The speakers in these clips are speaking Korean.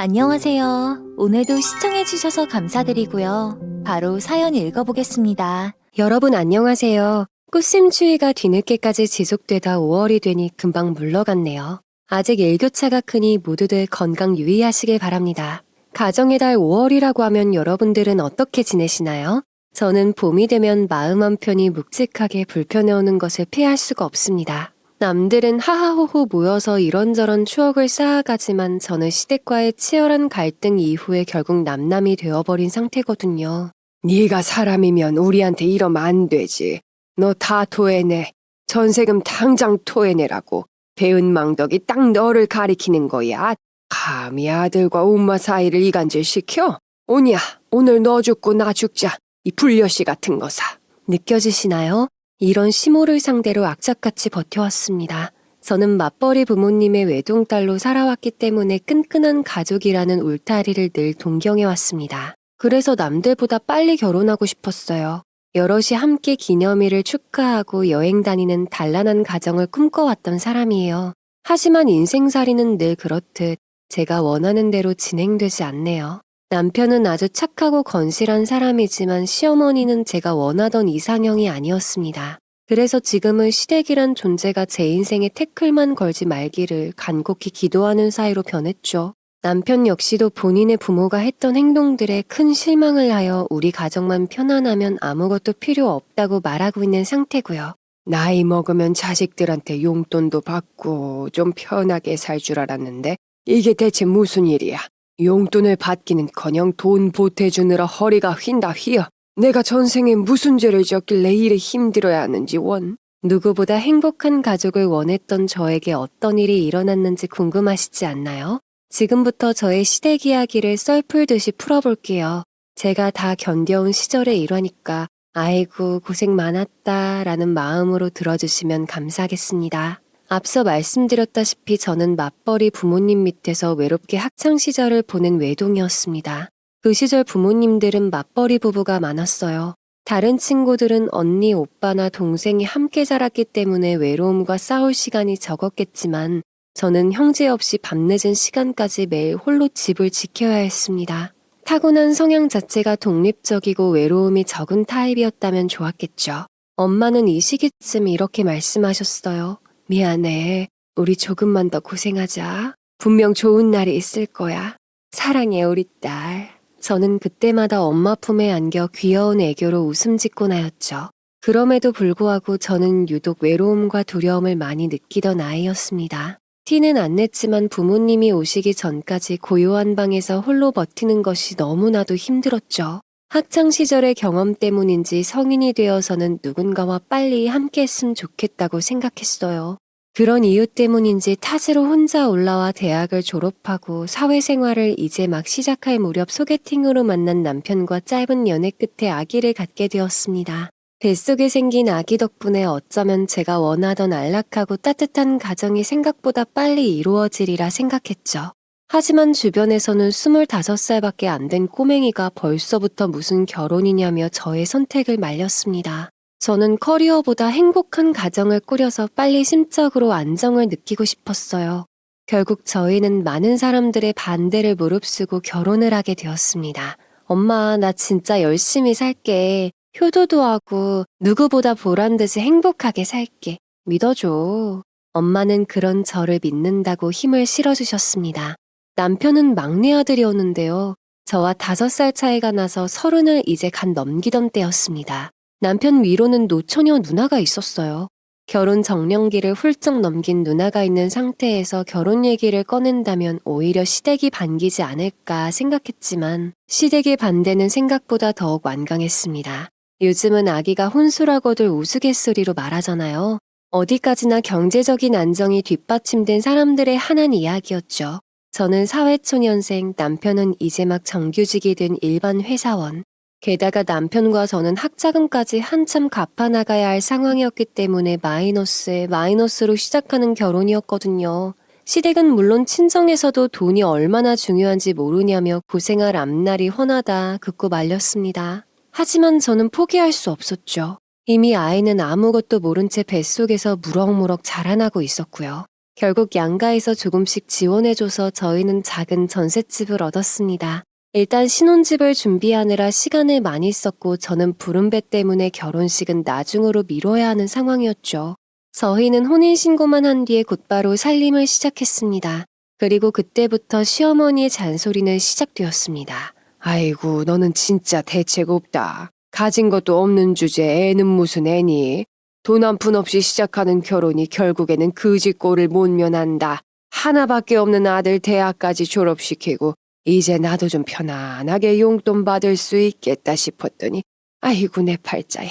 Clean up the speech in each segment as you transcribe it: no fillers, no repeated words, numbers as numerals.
안녕하세요. 오늘도 시청해주셔서 감사드리고요. 바로 사연 읽어보겠습니다. 여러분 안녕하세요. 꽃샘추위가 뒤늦게까지 지속되다 5월이 되니 금방 물러갔네요. 아직 일교차가 크니 모두들 건강 유의하시길 바랍니다. 가정의 달 5월이라고 하면 여러분들은 어떻게 지내시나요? 저는 봄이 되면 마음 한편이 묵직하게 불편해오는 것을 피할 수가 없습니다. 남들은 하하호호 모여서 이런저런 추억을 쌓아가지만 저는 시댁과의 치열한 갈등 이후에 결국 남남이 되어버린 상태거든요. 네가 사람이면 우리한테 이러면 안 되지. 너 다 토해내. 전세금 당장 토해내라고. 배은 망덕이 딱 너를 가리키는 거야. 감히 아들과 엄마 사이를 이간질시켜? 오냐, 오늘 너 죽고 나 죽자. 이 불려시 같은 거사. 느껴지시나요? 이런 시모를 상대로 악착같이 버텨왔습니다. 저는 맞벌이 부모님의 외동딸로 살아왔기 때문에 끈끈한 가족이라는 울타리를 늘 동경해왔습니다. 그래서 남들보다 빨리 결혼하고 싶었어요. 여럿이 함께 기념일을 축하하고 여행 다니는 단란한 가정을 꿈꿔왔던 사람이에요. 하지만 인생살이는 늘 그렇듯 제가 원하는 대로 진행되지 않네요. 남편은 아주 착하고 건실한 사람이지만 시어머니는 제가 원하던 이상형이 아니었습니다. 그래서 지금은 시댁이란 존재가 제 인생에 태클만 걸지 말기를 간곡히 기도하는 사이로 변했죠. 남편 역시도 본인의 부모가 했던 행동들에 큰 실망을 하여 우리 가정만 편안하면 아무것도 필요 없다고 말하고 있는 상태고요. 나이 먹으면 자식들한테 용돈도 받고 좀 편하게 살 줄 알았는데 이게 대체 무슨 일이야? 용돈을 받기는커녕 돈 보태주느라 허리가 휜다 휘어. 내가 전생에 무슨 죄를 졌길래 이래 힘들어야 하는지 원. 누구보다 행복한 가족을 원했던 저에게 어떤 일이 일어났는지 궁금하시지 않나요? 지금부터 저의 시댁 이야기를 썰풀듯이 풀어볼게요. 제가 다 견뎌온 시절의 일화니까 아이고 고생 많았다 라는 마음으로 들어주시면 감사하겠습니다. 앞서 말씀드렸다시피 저는 맞벌이 부모님 밑에서 외롭게 학창시절을 보낸 외동이었습니다. 그 시절 부모님들은 맞벌이 부부가 많았어요. 다른 친구들은 언니, 오빠나 동생이 함께 자랐기 때문에 외로움과 싸울 시간이 적었겠지만 저는 형제 없이 밤늦은 시간까지 매일 홀로 집을 지켜야 했습니다. 타고난 성향 자체가 독립적이고 외로움이 적은 타입이었다면 좋았겠죠. 엄마는 이 시기쯤 이렇게 말씀하셨어요. 미안해. 우리 조금만 더 고생하자. 분명 좋은 날이 있을 거야. 사랑해 우리 딸. 저는 그때마다 엄마 품에 안겨 귀여운 애교로 웃음 짓곤 하였죠. 그럼에도 불구하고 저는 유독 외로움과 두려움을 많이 느끼던 아이였습니다. 티는 안 냈지만 부모님이 오시기 전까지 고요한 방에서 홀로 버티는 것이 너무나도 힘들었죠. 학창시절의 경험 때문인지 성인이 되어서는 누군가와 빨리 함께 했으면 좋겠다고 생각했어요. 그런 이유 때문인지 타지로 혼자 올라와 대학을 졸업하고 사회생활을 이제 막 시작할 무렵 소개팅으로 만난 남편과 짧은 연애 끝에 아기를 갖게 되었습니다. 뱃속에 생긴 아기 덕분에 어쩌면 제가 원하던 안락하고 따뜻한 가정이 생각보다 빨리 이루어지리라 생각했죠. 하지만 주변에서는 25살밖에 안 된 꼬맹이가 벌써부터 무슨 결혼이냐며 저의 선택을 말렸습니다. 저는 커리어보다 행복한 가정을 꾸려서 빨리 심적으로 안정을 느끼고 싶었어요. 결국 저희는 많은 사람들의 반대를 무릅쓰고 결혼을 하게 되었습니다. 엄마, 나 진짜 열심히 살게. 효도도 하고 누구보다 보란듯이 행복하게 살게. 믿어줘. 엄마는 그런 저를 믿는다고 힘을 실어주셨습니다. 남편은 막내 아들이었는데요. 저와 5살 차이가 나서 30을 이제 간 넘기던 때였습니다. 남편 위로는 노처녀 누나가 있었어요. 결혼 정년기를 훌쩍 넘긴 누나가 있는 상태에서 결혼 얘기를 꺼낸다면 오히려 시댁이 반기지 않을까 생각했지만 시댁의 반대는 생각보다 더욱 완강했습니다. 요즘은 아기가 혼수라고들 우스갯소리로 말하잖아요. 어디까지나 경제적인 안정이 뒷받침된 사람들의 한한 이야기였죠. 저는 사회초년생, 남편은 이제 막 정규직이 된 일반 회사원. 게다가 남편과 저는 학자금까지 한참 갚아나가야 할 상황이었기 때문에 마이너스에 마이너스로 시작하는 결혼이었거든요. 시댁은 물론 친정에서도 돈이 얼마나 중요한지 모르냐며 고생할 앞날이 훤하다 듣고 말렸습니다. 하지만 저는 포기할 수 없었죠. 이미 아이는 아무것도 모른 채 뱃속에서 무럭무럭 자라나고 있었고요. 결국 양가에서 조금씩 지원해줘서 저희는 작은 전셋집을 얻었습니다. 일단 신혼집을 준비하느라 시간을 많이 썼고 저는 부름배 때문에 결혼식은 나중으로 미뤄야 하는 상황이었죠. 저희는 혼인신고만 한 뒤에 곧바로 살림을 시작했습니다. 그리고 그때부터 시어머니의 잔소리는 시작되었습니다. 아이고, 너는 진짜 대책 없다. 가진 것도 없는 주제에 애는 무슨 애니? 돈 한 푼 없이 시작하는 결혼이 결국에는 그지꼴을 못 면한다. 하나밖에 없는 아들 대학까지 졸업시키고 이제 나도 좀 편안하게 용돈 받을 수 있겠다 싶었더니 아이고 내 팔자야.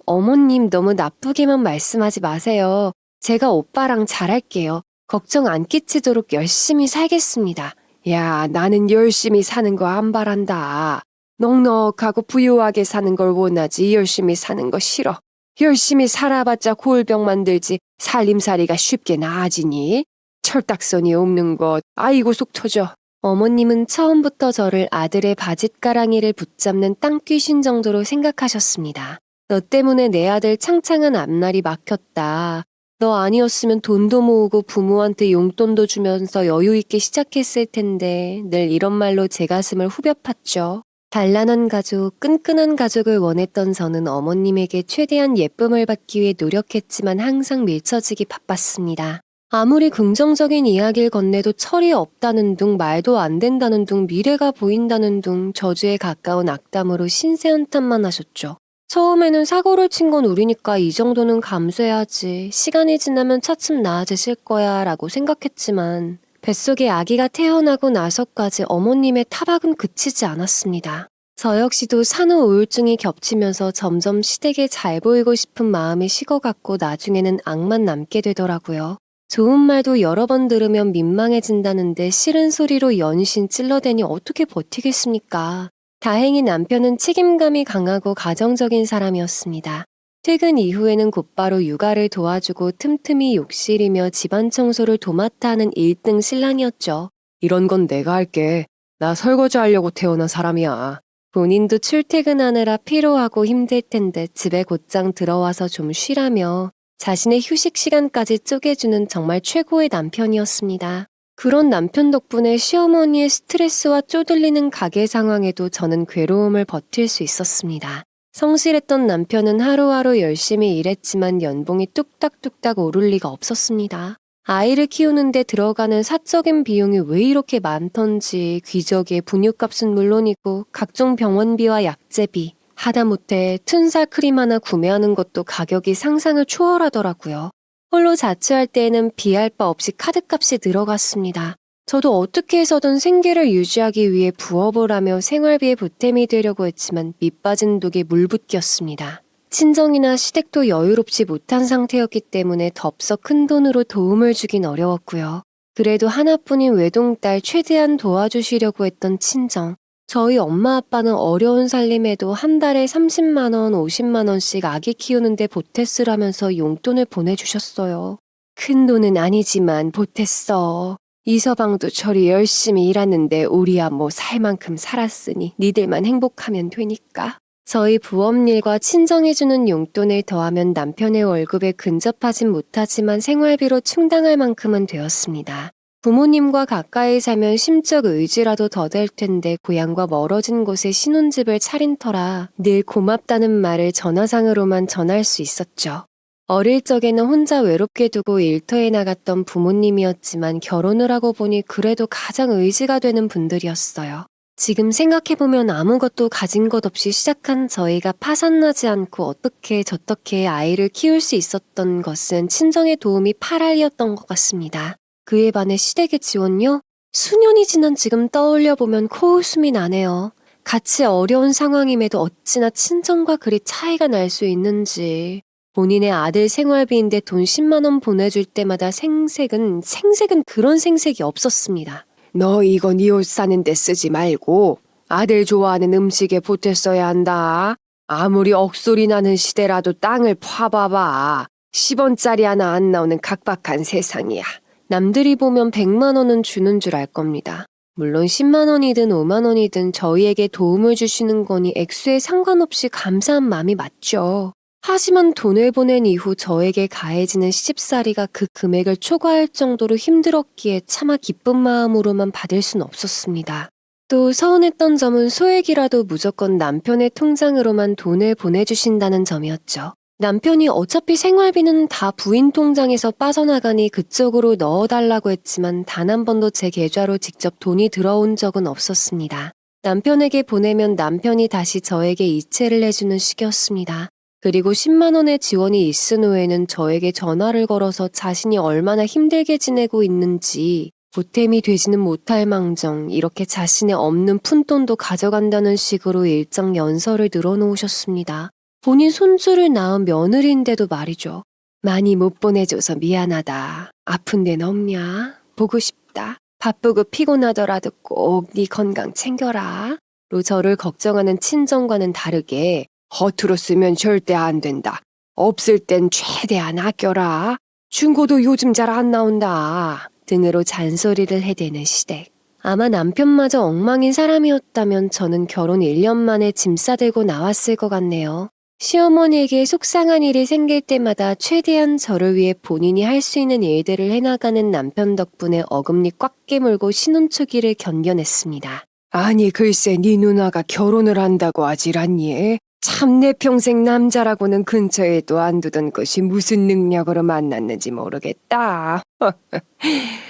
어머님 너무 나쁘게만 말씀하지 마세요. 제가 오빠랑 잘할게요. 걱정 안 끼치도록 열심히 살겠습니다. 야, 나는 열심히 사는 거 안 바란다. 넉넉하고 부유하게 사는 걸 원하지 열심히 사는 거 싫어. 열심히 살아봤자 골병 만들지 살림살이가 쉽게 나아지니? 철딱선이 없는 것 아이고 속 터져. 어머님은 처음부터 저를 아들의 바짓가랑이를 붙잡는 땅귀신 정도로 생각하셨습니다. 너 때문에 내 아들 창창한 앞날이 막혔다. 너 아니었으면 돈도 모으고 부모한테 용돈도 주면서 여유 있게 시작했을 텐데 늘 이런 말로 제 가슴을 후벼 팠죠. 단란한 가족, 끈끈한 가족을 원했던 저는 어머님에게 최대한 예쁨을 받기 위해 노력했지만 항상 밀쳐지기 바빴습니다. 아무리 긍정적인 이야기를 건네도 철이 없다는 둥, 말도 안 된다는 둥, 미래가 보인다는 둥, 저주에 가까운 악담으로 신세한탄만 하셨죠. 처음에는 사고를 친 건 우리니까 이 정도는 감수해야지. 시간이 지나면 차츰 나아지실 거야 라고 생각했지만 뱃속에 아기가 태어나고 나서까지 어머님의 타박은 그치지 않았습니다. 저 역시도 산후 우울증이 겹치면서 점점 시댁에 잘 보이고 싶은 마음이 식어갔고 나중에는 악만 남게 되더라고요. 좋은 말도 여러 번 들으면 민망해진다는데 싫은 소리로 연신 찔러대니 어떻게 버티겠습니까? 다행히 남편은 책임감이 강하고 가정적인 사람이었습니다. 퇴근 이후에는 곧바로 육아를 도와주고 틈틈이 욕실이며 집안 청소를 도맡아 하는 1등 신랑이었죠. 이런 건 내가 할게. 나 설거지 하려고 태어난 사람이야. 본인도 출퇴근하느라 피로하고 힘들 텐데 집에 곧장 들어와서 좀 쉬라며 자신의 휴식 시간까지 쪼개주는 정말 최고의 남편이었습니다. 그런 남편 덕분에 시어머니의 스트레스와 쪼들리는 가게 상황에도 저는 괴로움을 버틸 수 있었습니다. 성실했던 남편은 하루하루 열심히 일했지만 연봉이 뚝딱뚝딱 오를 리가 없었습니다. 아이를 키우는데 들어가는 사적인 비용이 왜 이렇게 많던지 귀저귀의 분유값은 물론이고 각종 병원비와 약제비, 하다못해 튼살 크림 하나 구매하는 것도 가격이 상상을 초월하더라고요. 홀로 자취할 때에는 비할 바 없이 카드값이 늘어갔습니다. 저도 어떻게 해서든 생계를 유지하기 위해 부업을 하며 생활비에 보탬이 되려고 했지만 밑빠진 독에 물붓기였습니다. 친정이나 시댁도 여유롭지 못한 상태였기 때문에 덥석 큰 돈으로 도움을 주긴 어려웠고요. 그래도 하나뿐인 외동딸 최대한 도와주시려고 했던 친정. 저희 엄마 아빠는 어려운 살림에도 한 달에 30만 원, 50만 원씩 아기 키우는데 보탰으라면서 용돈을 보내주셨어요. 큰 돈은 아니지만 보탰어. 이서방도 저리 열심히 일하는데 우리야 뭐 살 만큼 살았으니 니들만 행복하면 되니까. 저희 부업일과 친정해주는 용돈을 더하면 남편의 월급에 근접하진 못하지만 생활비로 충당할 만큼은 되었습니다. 부모님과 가까이 살면 심적 의지라도 더 될 텐데 고향과 멀어진 곳에 신혼집을 차린 터라 늘 고맙다는 말을 전화상으로만 전할 수 있었죠. 어릴 적에는 혼자 외롭게 두고 일터에 나갔던 부모님이었지만 결혼을 하고 보니 그래도 가장 의지가 되는 분들이었어요. 지금 생각해보면 아무것도 가진 것 없이 시작한 저희가 파산나지 않고 어떻게 저떻게 아이를 키울 수 있었던 것은 친정의 도움이 파랄이었던 것 같습니다. 그에 반해 시댁의 지원요? 수년이 지난 지금 떠올려보면 코웃음이 나네요. 같이 어려운 상황임에도 어찌나 친정과 그리 차이가 날 수 있는지. 본인의 아들 생활비인데 돈 10만 원 보내줄 때마다 생색은 그런 생색이 없었습니다. 너 이거 네 옷 사는데 쓰지 말고 아들 좋아하는 음식에 보탰어야 한다. 아무리 억소리 나는 시대라도 땅을 파봐봐. 10원짜리 하나 안 나오는 각박한 세상이야. 남들이 보면 100만 원은 주는 줄 알 겁니다. 물론 10만 원이든 5만 원이든 저희에게 도움을 주시는 거니 액수에 상관없이 감사한 마음이 맞죠. 하지만 돈을 보낸 이후 저에게 가해지는 시집살이가 그 금액을 초과할 정도로 힘들었기에 차마 기쁜 마음으로만 받을 순 없었습니다. 또 서운했던 점은 소액이라도 무조건 남편의 통장으로만 돈을 보내주신다는 점이었죠. 남편이 어차피 생활비는 다 부인 통장에서 빠져나가니 그쪽으로 넣어달라고 했지만 단 한 번도 제 계좌로 직접 돈이 들어온 적은 없었습니다. 남편에게 보내면 남편이 다시 저에게 이체를 해주는 식이었습니다. 그리고 10만 원의 지원이 있은 후에는 저에게 전화를 걸어서 자신이 얼마나 힘들게 지내고 있는지 보탬이 되지는 못할 망정 이렇게 자신의 없는 푼돈도 가져간다는 식으로 일정 연설을 늘어놓으셨습니다. 본인 손주를 낳은 며느리인데도 말이죠. 많이 못 보내줘서 미안하다. 아픈 데는 없냐? 보고 싶다. 바쁘고 피곤하더라도 꼭 네 건강 챙겨라. 로 저를 걱정하는 친정과는 다르게 허투루 쓰면 절대 안 된다. 없을 땐 최대한 아껴라. 중고도 요즘 잘 안 나온다. 등으로 잔소리를 해대는 시댁. 아마 남편마저 엉망인 사람이었다면 저는 결혼 1년 만에 짐 싸들고 나왔을 것 같네요. 시어머니에게 속상한 일이 생길 때마다 최대한 저를 위해 본인이 할 수 있는 일들을 해나가는 남편 덕분에 어금니 꽉 깨물고 신혼 초기를 견뎌냈습니다. 아니 글쎄 네 누나가 결혼을 한다고 하질 않니? 참 내 평생 남자라고는 근처에도 안 두던 것이 무슨 능력으로 만났는지 모르겠다.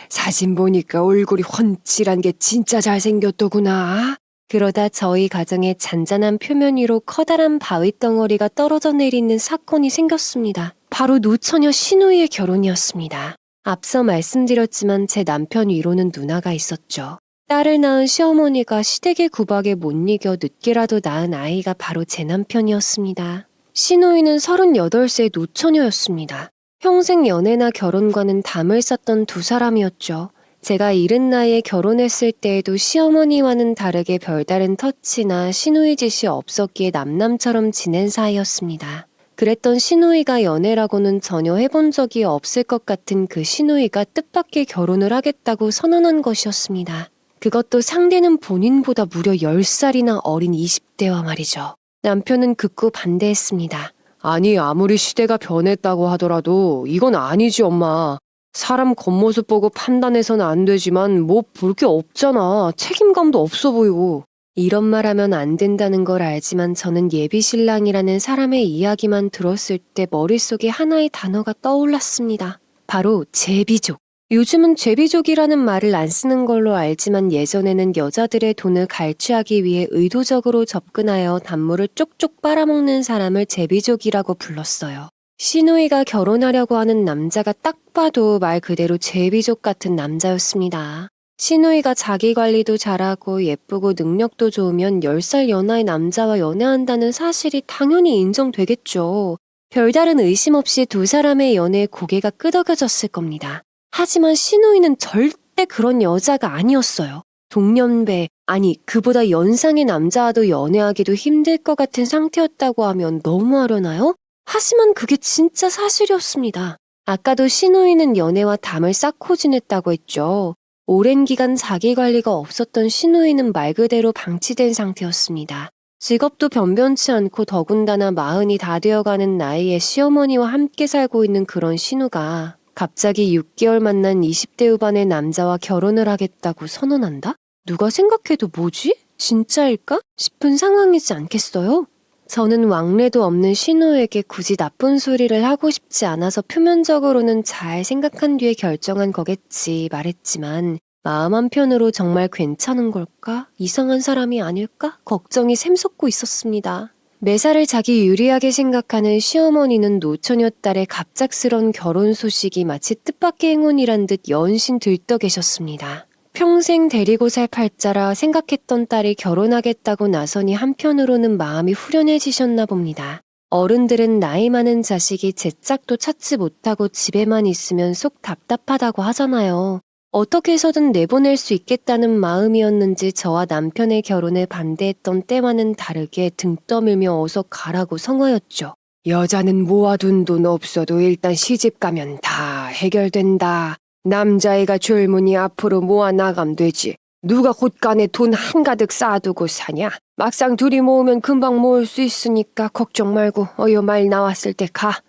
사진 보니까 얼굴이 훤칠한 게 진짜 잘생겼더구나. 그러다 저희 가정의 잔잔한 표면 위로 커다란 바위 덩어리가 떨어져 내리는 사건이 생겼습니다. 바로 노처녀 신우이의 결혼이었습니다. 앞서 말씀드렸지만 제 남편 위로는 누나가 있었죠. 딸을 낳은 시어머니가 시댁의 구박에 못 이겨 늦게라도 낳은 아이가 바로 제 남편이었습니다. 신우이는 38세 노처녀였습니다. 평생 연애나 결혼과는 담을 쌓던 두 사람이었죠. 제가 이른 나이에 결혼했을 때에도 시어머니와는 다르게 별다른 터치나 시누이 짓이 없었기에 남남처럼 지낸 사이였습니다. 그랬던 시누이가 연애라고는 전혀 해본 적이 없을 것 같은 그 시누이가 뜻밖의 결혼을 하겠다고 선언한 것이었습니다. 그것도 상대는 본인보다 무려 10살이나 어린 20대와 말이죠. 남편은 극구 반대했습니다. 아니 아무리 시대가 변했다고 하더라도 이건 아니지 엄마. 사람 겉모습 보고 판단해서는 안 되지만 뭐 볼 게 없잖아. 책임감도 없어 보이고. 이런 말하면 안 된다는 걸 알지만 저는 예비신랑이라는 사람의 이야기만 들었을 때 머릿속에 하나의 단어가 떠올랐습니다. 바로 제비족. 요즘은 제비족이라는 말을 안 쓰는 걸로 알지만 예전에는 여자들의 돈을 갈취하기 위해 의도적으로 접근하여 단물을 쪽쪽 빨아먹는 사람을 제비족이라고 불렀어요. 시누이가 결혼하려고 하는 남자가 딱 봐도 말 그대로 제비족 같은 남자였습니다. 시누이가 자기 관리도 잘하고 예쁘고 능력도 좋으면 10살 연하의 남자와 연애한다는 사실이 당연히 인정되겠죠. 별다른 의심 없이 두 사람의 연애에 고개가 끄덕여졌을 겁니다. 하지만 시누이는 절대 그런 여자가 아니었어요. 동년배, 아니 그보다 연상의 남자와도 연애하기도 힘들 것 같은 상태였다고 하면 너무하려나요? 하지만 그게 진짜 사실이었습니다. 아까도 시누이는 연애와 담을 쌓고 지냈다고 했죠. 오랜 기간 자기 관리가 없었던 시누이는 말 그대로 방치된 상태였습니다. 직업도 변변치 않고 더군다나 40이 다 되어가는 나이에 시어머니와 함께 살고 있는 그런 신우가 갑자기 6개월 만난 20대 후반의 남자와 결혼을 하겠다고 선언한다? 누가 생각해도 뭐지? 진짜일까? 싶은 상황이지 않겠어요? 저는 왕래도 없는 신우에게 굳이 나쁜 소리를 하고 싶지 않아서 표면적으로는 잘 생각한 뒤에 결정한 거겠지 말했지만 마음 한편으로 정말 괜찮은 걸까? 이상한 사람이 아닐까? 걱정이 샘솟고 있었습니다. 매사를 자기 유리하게 생각하는 시어머니는 노처녀 딸의 갑작스런 결혼 소식이 마치 뜻밖의 행운이란 듯 연신 들떠 계셨습니다. 평생 데리고 살 팔자라 생각했던 딸이 결혼하겠다고 나서니 한편으로는 마음이 후련해지셨나 봅니다. 어른들은 나이 많은 자식이 제 짝도 찾지 못하고 집에만 있으면 속 답답하다고 하잖아요. 어떻게 해서든 내보낼 수 있겠다는 마음이었는지 저와 남편의 결혼을 반대했던 때와는 다르게 등 떠밀며 어서 가라고 성화였죠. 여자는 모아둔 돈 없어도 일단 시집 가면 다 해결된다. 남자애가 줄무니 앞으로 모아 나가면 되지. 누가 곳간에 돈 한가득 쌓아두고 사냐? 막상 둘이 모으면 금방 모을 수 있으니까 걱정 말고 어여 말 나왔을 때 가.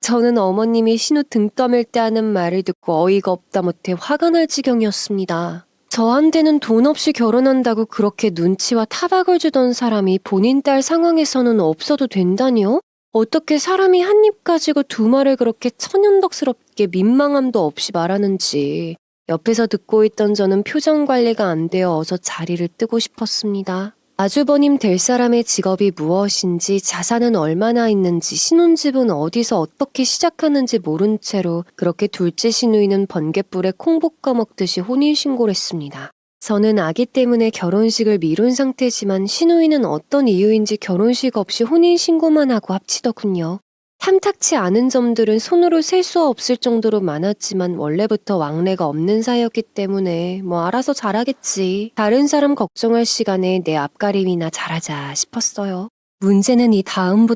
저는 어머님이 신우 등 떠밀 때 하는 말을 듣고 어이가 없다 못해 화가 날 지경이었습니다. 저한테는 돈 없이 결혼한다고 그렇게 눈치와 타박을 주던 사람이 본인 딸 상황에서는 없어도 된다니요? 어떻게 사람이 한 입 가지고 두 말을 그렇게 천연덕스럽게 민망함도 없이 말하는지. 옆에서 듣고 있던 저는 표정 관리가 안 되어 어서 자리를 뜨고 싶었습니다. 아주버님 될 사람의 직업이 무엇인지, 자산은 얼마나 있는지, 신혼집은 어디서 어떻게 시작하는지 모른 채로 그렇게 둘째 시누이는 번갯불에 콩 볶아 먹듯이 혼인신고를 했습니다. 저는 아기 때문에 결혼식을 미룬 상태지만 시누이는 어떤 이유인지 결혼식 없이 혼인신고만 하고 합치더군요. 탐탁치 않은 점들은 손으로 셀 수 없을 정도로 많았지만 원래부터 왕래가 없는 사이였기 때문에 뭐 알아서 잘하겠지. 다른 사람 걱정할 시간에 내 앞가림이나 잘하자 싶었어요. 문제는 이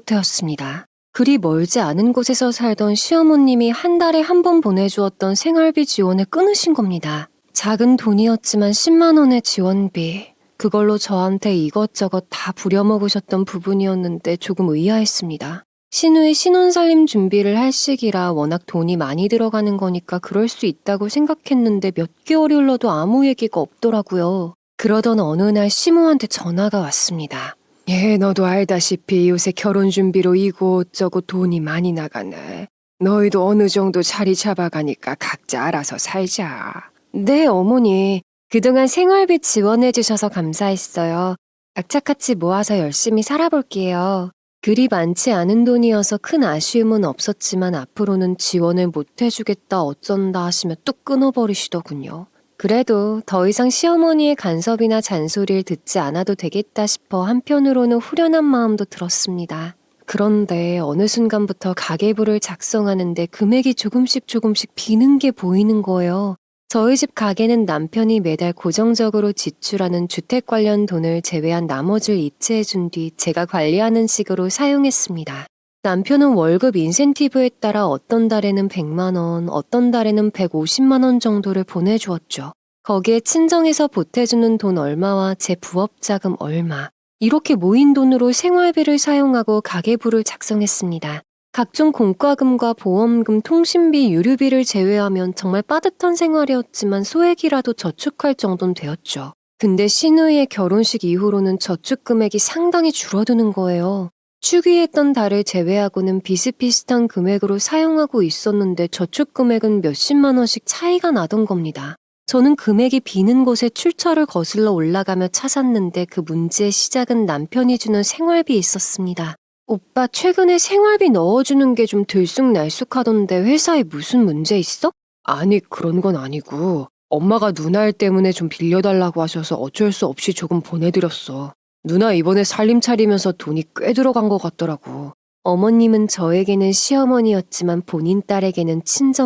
다음부터였습니다. 그리 멀지 않은 곳에서 살던 시어머님이 한 달에 한 번 보내주었던 생활비 지원을 끊으신 겁니다. 작은 돈이었지만 10만 원의 지원비. 그걸로 저한테 이것저것 다 부려먹으셨던 부분이었는데 조금 의아했습니다. 신우의 신혼살림 준비를 할 시기라 워낙 돈이 많이 들어가는 거니까 그럴 수 있다고 생각했는데 몇 개월이 흘러도 아무 얘기가 없더라고요. 그러던 어느 날 시모한테 전화가 왔습니다. 너도 알다시피 요새 결혼 준비로 이곳저곳 돈이 많이 나가네. 너희도 어느 정도 자리 잡아가니까 각자 알아서 살자. 네, 어머니. 그동안 생활비 지원해주셔서 감사했어요. 악착같이 모아서 열심히 살아볼게요. 그리 많지 않은 돈이어서 큰 아쉬움은 없었지만 앞으로는 지원을 못 해주겠다 어쩐다 하시며 뚝 끊어버리시더군요. 그래도 더 이상 시어머니의 간섭이나 잔소리를 듣지 않아도 되겠다 싶어 한편으로는 후련한 마음도 들었습니다. 그런데 어느 순간부터 가계부를 작성하는데 금액이 조금씩 비는 게 보이는 거예요. 저희 집 가게는 남편이 매달 고정적으로 지출하는 주택 관련 돈을 제외한 나머지를 이체해준 뒤 제가 관리하는 식으로 사용했습니다. 남편은 월급 인센티브에 따라 어떤 달에는 100만 원, 어떤 달에는 150만 원 정도를 보내주었죠. 거기에 친정에서 보태주는 돈 얼마와 제 부업 자금 얼마, 이렇게 모인 돈으로 생활비를 사용하고 가계부를 작성했습니다. 각종 공과금과 보험금, 통신비, 유류비를 제외하면 정말 빠듯한 생활이었지만 소액이라도 저축할 정도는 되었죠. 근데 시누이의 결혼식 이후로는 저축 금액이 상당히 줄어드는 거예요. 축의했던 달을 제외하고는 비슷비슷한 금액으로 사용하고 있었는데 저축 금액은 몇십만 원씩 차이가 나던 겁니다. 저는 금액이 비는 곳에 출처를 거슬러 올라가며 찾았는데 그 문제의 시작은 남편이 주는 생활비에 있었습니다. 오빠 최근에 생활비 넣어주는 게 좀 들쑥날쑥하던데 회사에 무슨 문제 있어? 아니 그런 건 아니고 엄마가 누나 일 때문에 좀 빌려달라고 하셔서 어쩔 수 없이 조금 보내드렸어. 누나 이번에 살림 차리면서 돈이 꽤 들어간 것 같더라고. 어머님은 저에게는 시어머니였지만 본인 딸에게는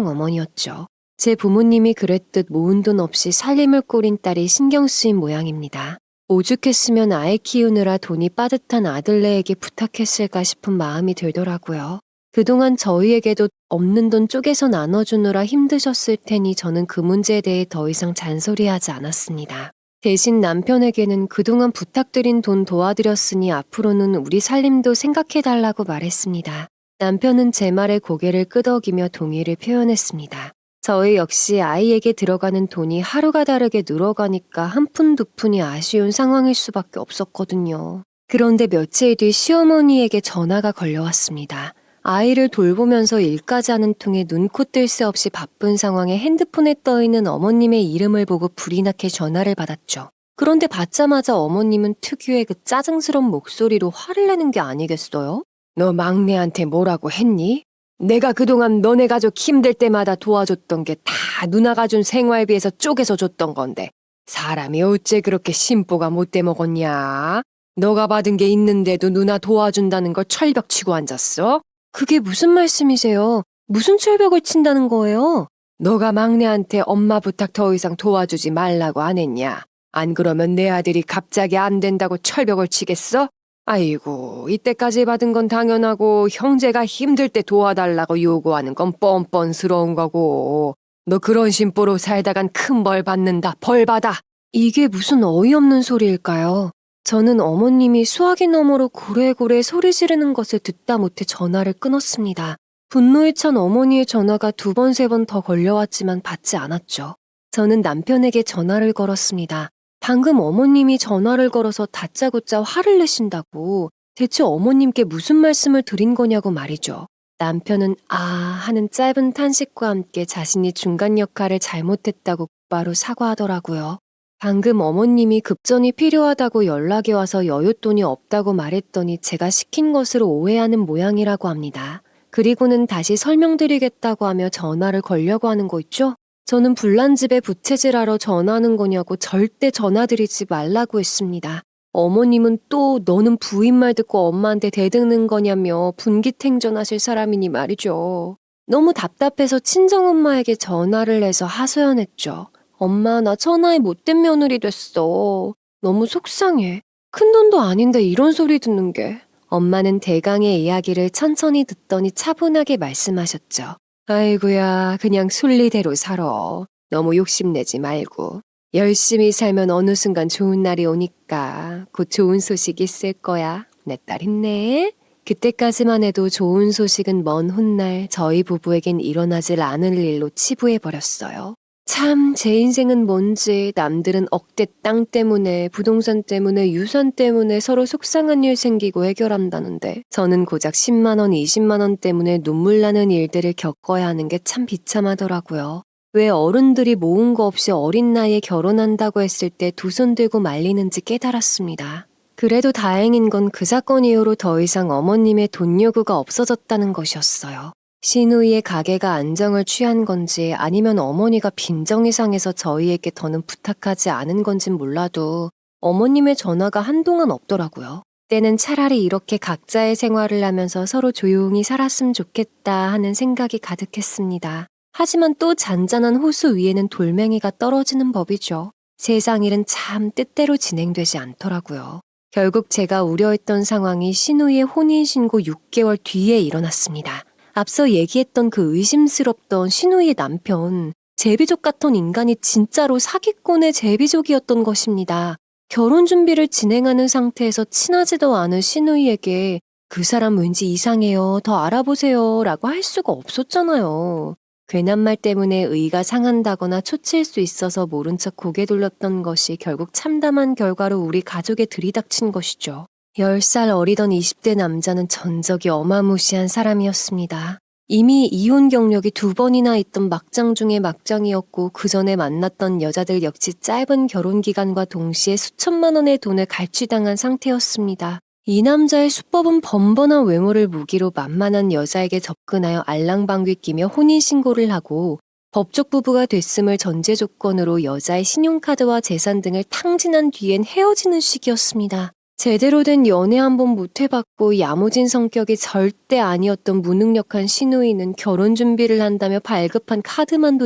친정어머니였죠. 제 부모님이 그랬듯 모은 돈 없이 살림을 꾸린 딸이 신경 쓰인 모양입니다. 오죽했으면 아이 키우느라 돈이 빠듯한 아들네에게 부탁했을까 싶은 마음이 들더라고요. 그동안 저희에게도 없는 돈 쪼개서 나눠주느라 힘드셨을 테니 저는 그 문제에 대해 더 이상 잔소리하지 않았습니다. 대신 남편에게는 그동안 부탁드린 돈 도와드렸으니 앞으로는 우리 살림도 생각해달라고 말했습니다. 남편은 제 말에 고개를 끄덕이며 동의를 표현했습니다. 저희 역시 아이에게 들어가는 돈이 하루가 다르게 늘어가니까 한 푼 두 푼이 아쉬운 상황일 수밖에 없었거든요. 그런데 며칠 뒤 시어머니에게 전화가 걸려왔습니다. 아이를 돌보면서 일까지 하는 통에 눈코 뜰 새 없이 바쁜 상황에 핸드폰에 떠있는 어머님의 이름을 보고 불이 나게 전화를 받았죠. 그런데 받자마자 어머님은 특유의 그 짜증스러운 목소리로 화를 내는 게 아니겠어요? 너 막내한테 뭐라고 했니? 내가 그동안 너네 가족 힘들 때마다 도와줬던 게 다 누나가 준 생활비에서 쪼개서 줬던 건데 사람이 어째 그렇게 심보가 못돼 먹었냐? 너가 받은 게 있는데도 누나 도와준다는 걸 철벽치고 앉았어? 그게 무슨 말씀이세요? 무슨 철벽을 친다는 거예요? 너가 막내한테 엄마 부탁 더 이상 도와주지 말라고 안 했냐? 안 그러면 내 아들이 갑자기 안 된다고 철벽을 치겠어? 아이고, 이때까지 받은 건 당연하고 형제가 힘들 때 도와달라고 요구하는 건 뻔뻔스러운 거고 너 그런 심보로 살다간 큰 벌 받는다. 벌 받아. 이게 무슨 어이없는 소리일까요? 저는 어머님이 수화기 너머로 고래고래 소리 지르는 것을 듣다 못해 전화를 끊었습니다. 분노에 찬 어머니의 전화가 2번, 3번 더 걸려왔지만 받지 않았죠. 저는 남편에게 전화를 걸었습니다. 방금 어머님이 전화를 걸어서 다짜고짜 화를 내신다고 대체 어머님께 무슨 말씀을 드린 거냐고 말이죠. 남편은 아 하는 짧은 탄식과 함께 자신이 중간 역할을 잘못했다고 곧바로 사과하더라고요. 방금 어머님이 급전이 필요하다고 연락이 와서 여윳돈이 없다고 말했더니 제가 시킨 것으로 오해하는 모양이라고 합니다. 그리고는 다시 설명드리겠다고 하며 전화를 걸려고 하는 거 있죠? 저는 불난 집에 부채질하러 전화하는 거냐고 절대 전화드리지 말라고 했습니다. 어머님은 또 너는 부인 말 듣고 엄마한테 대드는 거냐며 분기탱전하실 사람이니 말이죠. 너무 답답해서 친정엄마에게 전화를 해서 하소연했죠. 엄마, 나 천하의 못된 며느리 됐어. 너무 속상해. 큰돈도 아닌데 이런 소리 듣는 게. 엄마는 대강의 이야기를 천천히 듣더니 차분하게 말씀하셨죠. 아이고야, 그냥 순리대로 살아. 너무 욕심내지 말고. 열심히 살면 어느 순간 좋은 날이 오니까 곧 좋은 소식 있을 거야. 내 딸 힘내. 그때까지만 해도 좋은 소식은 먼 훗날 저희 부부에겐 일어나질 않을 일로 치부해버렸어요. 참, 제 인생은 뭔지 남들은 억대 땅 때문에, 부동산 때문에, 유산 때문에 서로 속상한 일 생기고 해결한다는데 저는 고작 10만 원, 20만 원 때문에 눈물 나는 일들을 겪어야 하는 게 참 비참하더라고요. 왜 어른들이 모은 거 없이 어린 나이에 결혼한다고 했을 때 두 손 들고 말리는지 깨달았습니다. 그래도 다행인 건 그 사건 이후로 더 이상 어머님의 돈 요구가 없어졌다는 것이었어요. 시누이의 가게가 안정을 취한 건지 아니면 어머니가 빈정이 상해서 저희에게 더는 부탁하지 않은 건진 몰라도 어머님의 전화가 한동안 없더라고요. 때는 차라리 이렇게 각자의 생활을 하면서 서로 조용히 살았으면 좋겠다 하는 생각이 가득했습니다. 하지만 또 잔잔한 호수 위에는 돌멩이가 떨어지는 법이죠. 세상 일은 참 뜻대로 진행되지 않더라고요. 결국 제가 우려했던 상황이 시누이의 혼인신고 6개월 뒤에 일어났습니다. 앞서 얘기했던 그 의심스럽던 시누이의 남편, 제비족 같은 인간이 진짜로 사기꾼의 제비족이었던 것입니다. 결혼 준비를 진행하는 상태에서 친하지도 않은 시누이에게 그 사람 왠지 이상해요, 더 알아보세요 라고 할 수가 없었잖아요. 괜한 말 때문에 의가 상한다거나 초치일 수 있어서 모른 척 고개 돌렸던 것이 결국 참담한 결과로 우리 가족에 들이닥친 것이죠. 10살 어리던 20대 남자는 전적이 어마무시한 사람이었습니다. 이미 이혼 경력이 2번이나 있던 막장 중에 막장이었고 그 전에 만났던 여자들 역시 짧은 결혼 기간과 동시에 수천만 원의 돈을 갈취당한 상태였습니다. 이 남자의 수법은 번번한 외모를 무기로 만만한 여자에게 접근하여 알랑방귀 끼며 혼인신고를 하고 법적 부부가 됐음을 전제 조건으로 여자의 신용카드와 재산 등을 탕진한 뒤엔 헤어지는 식이었습니다. 제대로 된 연애 한 번 못 해봤고 야무진 성격이 절대 아니었던 무능력한 시누이는 결혼 준비를 한다며 발급한 카드만도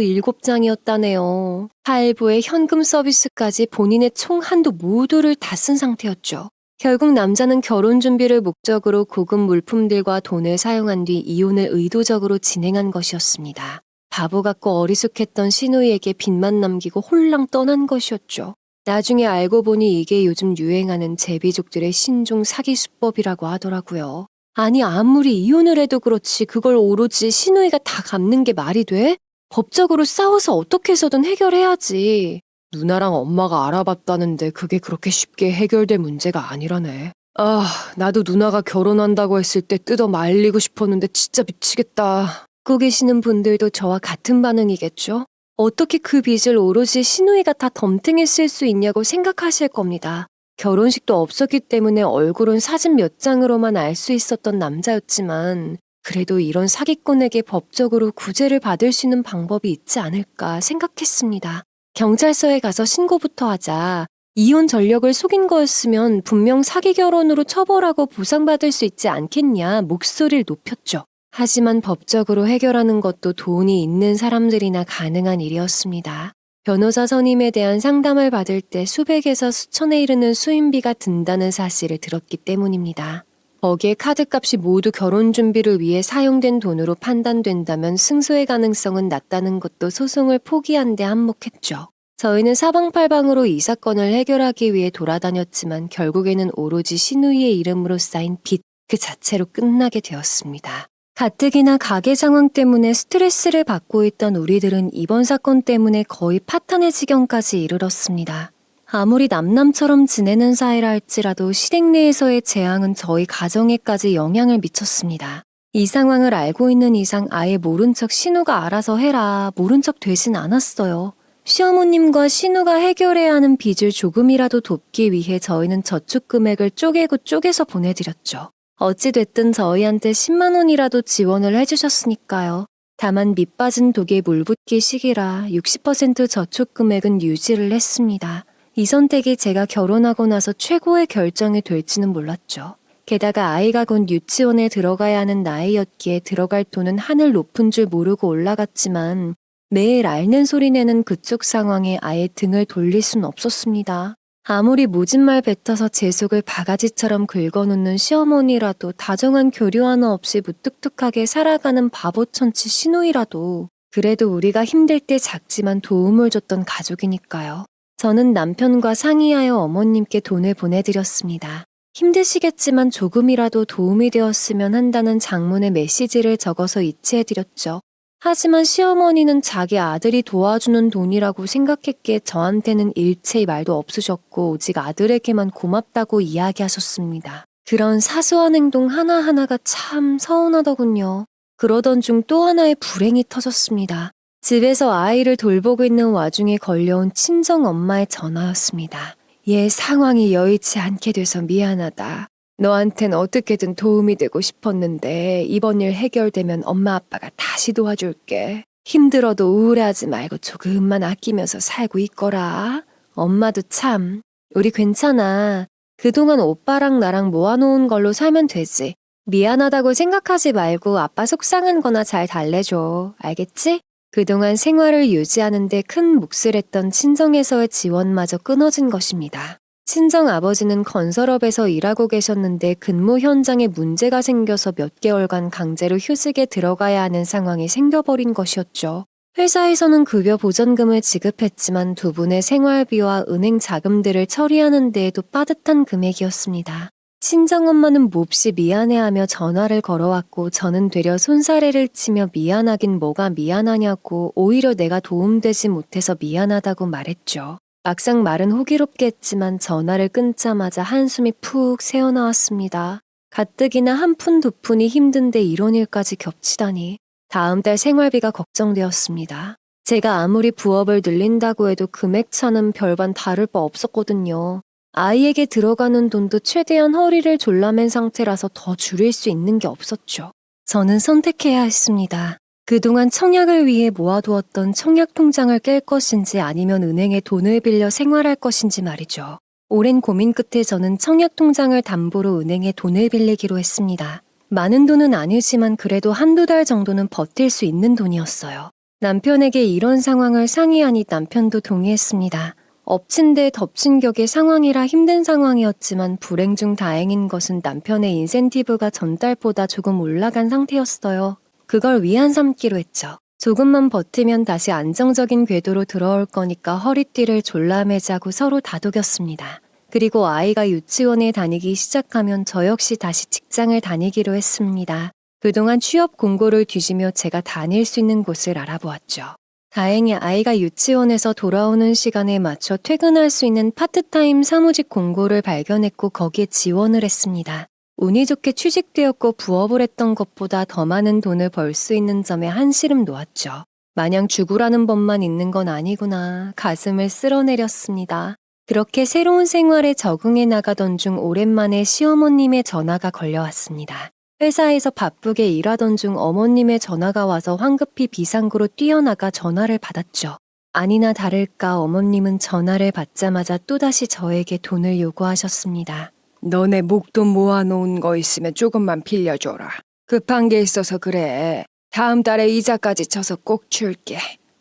7장이었다네요. 할부에 현금 서비스까지 본인의 총 한도 모두를 다 쓴 상태였죠. 결국 남자는 결혼 준비를 목적으로 고급 물품들과 돈을 사용한 뒤 이혼을 의도적으로 진행한 것이었습니다. 바보 같고 어리숙했던 시누이에게 빚만 남기고 홀랑 떠난 것이었죠. 나중에 알고 보니 이게 요즘 유행하는 제비족들의 신종 사기 수법이라고 하더라고요. 아니 아무리 이혼을 해도 그렇지 그걸 오로지 시누이가 다 갚는 게 말이 돼? 법적으로 싸워서 어떻게 해서든 해결해야지. 누나랑 엄마가 알아봤다는데 그게 그렇게 쉽게 해결될 문제가 아니라네. 아, 나도 누나가 결혼한다고 했을 때 뜯어 말리고 싶었는데 진짜 미치겠다. 듣고 계시는 분들도 저와 같은 반응이겠죠? 어떻게 그 빚을 오로지 시누이가 다 덤탱이 쓸 수 있냐고 생각하실 겁니다. 결혼식도 없었기 때문에 얼굴은 사진 몇 장으로만 알 수 있었던 남자였지만 그래도 이런 사기꾼에게 법적으로 구제를 받을 수 있는 방법이 있지 않을까 생각했습니다. 경찰서에 가서 신고부터 하자. 이혼 전력을 속인 거였으면 분명 사기 결혼으로 처벌하고 보상받을 수 있지 않겠냐 목소리를 높였죠. 하지만 법적으로 해결하는 것도 돈이 있는 사람들이나 가능한 일이었습니다. 변호사 선임에 대한 상담을 받을 때 수백에서 수천에 이르는 수임비가 든다는 사실을 들었기 때문입니다. 거기에 카드값이 모두 결혼 준비를 위해 사용된 돈으로 판단된다면 승소의 가능성은 낮다는 것도 소송을 포기한 데 한몫했죠. 저희는 사방팔방으로 이 사건을 해결하기 위해 돌아다녔지만 결국에는 오로지 신우이의 이름으로 쌓인 빚 그 자체로 끝나게 되었습니다. 가뜩이나 가게 상황 때문에 스트레스를 받고 있던 우리들은 이번 사건 때문에 거의 파탄의 지경까지 이르렀습니다. 아무리 남남처럼 지내는 사이라 할지라도 시댁 내에서의 재앙은 저희 가정에까지 영향을 미쳤습니다. 이 상황을 알고 있는 이상 아예 모른 척 신우가 알아서 해라 모른 척 되진 않았어요. 시어머님과 신우가 해결해야 하는 빚을 조금이라도 돕기 위해 저희는 저축 금액을 쪼개고 쪼개서 보내드렸죠. 어찌됐든 저희한테 10만 원이라도 지원을 해주셨으니까요. 다만 밑빠진 독에 물 붓기 시기라 60% 저축 금액은 유지를 했습니다. 이 선택이 제가 결혼하고 나서 최고의 결정이 될지는 몰랐죠. 게다가 아이가 곧 유치원에 들어가야 하는 나이였기에 들어갈 돈은 하늘 높은 줄 모르고 올라갔지만 매일 앓는 소리 내는 그쪽 상황에 아예 등을 돌릴 순 없었습니다. 아무리 모진 말 뱉어서 제 속을 바가지처럼 긁어놓는 시어머니라도 다정한 교류 하나 없이 무뚝뚝하게 살아가는 바보천치 시누이라도 그래도 우리가 힘들 때 작지만 도움을 줬던 가족이니까요. 저는 남편과 상의하여 어머님께 돈을 보내드렸습니다. 힘드시겠지만 조금이라도 도움이 되었으면 한다는 장문의 메시지를 적어서 이체해드렸죠. 하지만 시어머니는 자기 아들이 도와주는 돈이라고 생각했기에 저한테는 일체의 말도 없으셨고 오직 아들에게만 고맙다고 이야기하셨습니다. 그런 사소한 행동 하나하나가 참 서운하더군요. 그러던 중 또 하나의 불행이 터졌습니다. 집에서 아이를 돌보고 있는 와중에 걸려온 친정엄마의 전화였습니다. 얘 상황이 여의치 않게 돼서 미안하다. 너한텐 어떻게든 도움이 되고 싶었는데 이번 일 해결되면 엄마 아빠가 다시 도와줄게. 힘들어도 우울해하지 말고 조금만 아끼면서 살고 있거라. 엄마도 참 우리 괜찮아. 그동안 오빠랑 나랑 모아놓은 걸로 살면 되지. 미안하다고 생각하지 말고 아빠 속상한 거나 잘 달래줘. 알겠지? 그동안 생활을 유지하는 데 큰 몫을 했던 친정에서의 지원마저 끊어진 것입니다. 친정 아버지는 건설업에서 일하고 계셨는데 근무 현장에 문제가 생겨서 몇 개월간 강제로 휴직에 들어가야 하는 상황이 생겨버린 것이었죠. 회사에서는 급여 보전금을 지급했지만 두 분의 생활비와 은행 자금들을 처리하는 데에도 빠듯한 금액이었습니다. 친정엄마는 몹시 미안해하며 전화를 걸어왔고 저는 되려 손사래를 치며 미안하긴 뭐가 미안하냐고 오히려 내가 도움되지 못해서 미안하다고 말했죠. 막상 말은 호기롭게 했지만 전화를 끊자마자 한숨이 푹 새어나왔습니다. 가뜩이나 한 푼 두 푼이 힘든데 이런 일까지 겹치다니. 다음 달 생활비가 걱정되었습니다. 제가 아무리 부업을 늘린다고 해도 금액차는 별반 다를 바 없었거든요. 아이에게 들어가는 돈도 최대한 허리를 졸라맨 상태라서 더 줄일 수 있는 게 없었죠. 저는 선택해야 했습니다. 그동안 청약을 위해 모아두었던 청약 통장을 깰 것인지 아니면 은행에 돈을 빌려 생활할 것인지 말이죠. 오랜 고민 끝에 저는 청약 통장을 담보로 은행에 돈을 빌리기로 했습니다. 많은 돈은 아니지만 그래도 한두 달 정도는 버틸 수 있는 돈이었어요. 남편에게 이런 상황을 상의하니 남편도 동의했습니다. 엎친 데 덮친 격의 상황이라 힘든 상황이었지만 불행 중 다행인 것은 남편의 인센티브가 전달보다 조금 올라간 상태였어요. 그걸 위안 삼기로 했죠. 조금만 버티면 다시 안정적인 궤도로 들어올 거니까 허리띠를 졸라매자고 서로 다독였습니다. 그리고 아이가 유치원에 다니기 시작하면 저 역시 다시 직장을 다니기로 했습니다. 그동안 취업 공고를 뒤지며 제가 다닐 수 있는 곳을 알아보았죠. 다행히 아이가 유치원에서 돌아오는 시간에 맞춰 퇴근할 수 있는 파트타임 사무직 공고를 발견했고 거기에 지원을 했습니다. 운이 좋게 취직되었고 부업을 했던 것보다 더 많은 돈을 벌 수 있는 점에 한시름 놓았죠. 마냥 죽으라는 법만 있는 건 아니구나 가슴을 쓸어내렸습니다. 그렇게 새로운 생활에 적응해 나가던 중 오랜만에 시어머님의 전화가 걸려왔습니다. 회사에서 바쁘게 일하던 중 어머님의 전화가 와서 황급히 비상구로 뛰어나가 전화를 받았죠. 아니나 다를까 어머님은 전화를 받자마자 또다시 저에게 돈을 요구하셨습니다. 너네 목돈 모아놓은 거 있으면 조금만 빌려줘라. 급한 게 있어서 그래. 다음 달에 이자까지 쳐서 꼭 줄게.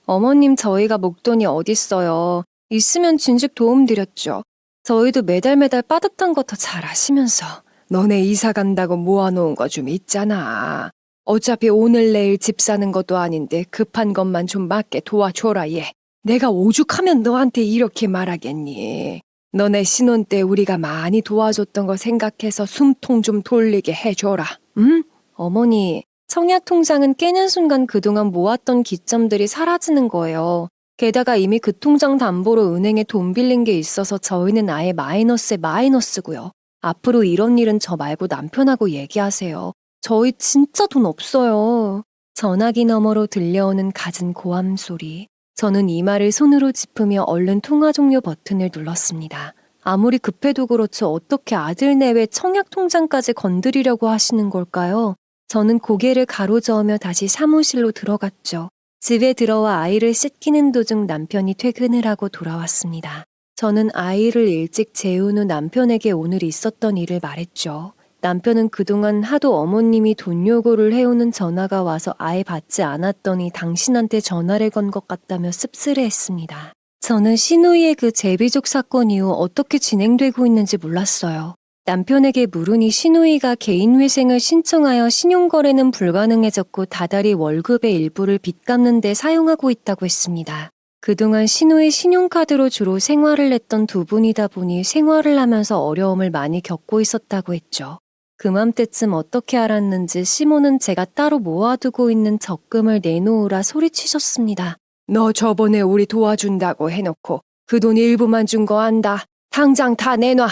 어머님 저희가 목돈이 어딨어요. 있으면 진즉 도움드렸죠. 저희도 매달 빠듯한 거 더 잘 아시면서. 너네 이사 간다고 모아놓은 거 좀 있잖아. 어차피 오늘 내일 집 사는 것도 아닌데 급한 것만 좀 맞게 도와줘라 얘. 내가 오죽하면 너한테 이렇게 말하겠니. 너네 신혼 때 우리가 많이 도와줬던 거 생각해서 숨통 좀 돌리게 해줘라. 응? 어머니, 청약 통장은 깨는 순간 그동안 모았던 기점들이 사라지는 거예요. 게다가 이미 그 통장 담보로 은행에 돈 빌린 게 있어서 저희는 아예 마이너스에 마이너스고요. 앞으로 이런 일은 저 말고 남편하고 얘기하세요. 저희 진짜 돈 없어요. 전화기 너머로 들려오는 갖은 고함 소리. 저는 이 말을 손으로 짚으며 얼른 통화 종료 버튼을 눌렀습니다. 아무리 급해도 그렇죠. 어떻게 아들 내외 청약 통장까지 건드리려고 하시는 걸까요? 저는 고개를 가로저으며 다시 사무실로 들어갔죠. 집에 들어와 아이를 씻기는 도중 남편이 퇴근을 하고 돌아왔습니다. 저는 아이를 일찍 재운 후 남편에게 오늘 있었던 일을 말했죠. 남편은 그동안 하도 어머님이 돈 요구를 해오는 전화가 와서 아예 받지 않았더니 당신한테 전화를 건 것 같다며 씁쓸해했습니다. 저는 신우이의 그 제비족 사건 이후 어떻게 진행되고 있는지 몰랐어요. 남편에게 물으니 신우이가 개인회생을 신청하여 신용거래는 불가능해졌고 다달이 월급의 일부를 빚 갚는 데 사용하고 있다고 했습니다. 그동안 신우이 신용카드로 주로 생활을 했던 두 분이다 보니 생활을 하면서 어려움을 많이 겪고 있었다고 했죠. 그맘때쯤 어떻게 알았는지 시모는 제가 따로 모아두고 있는 적금을 내놓으라 소리치셨습니다. 너 저번에 우리 도와준다고 해놓고 그 돈 일부만 준 거 안다. 당장 다 내놔.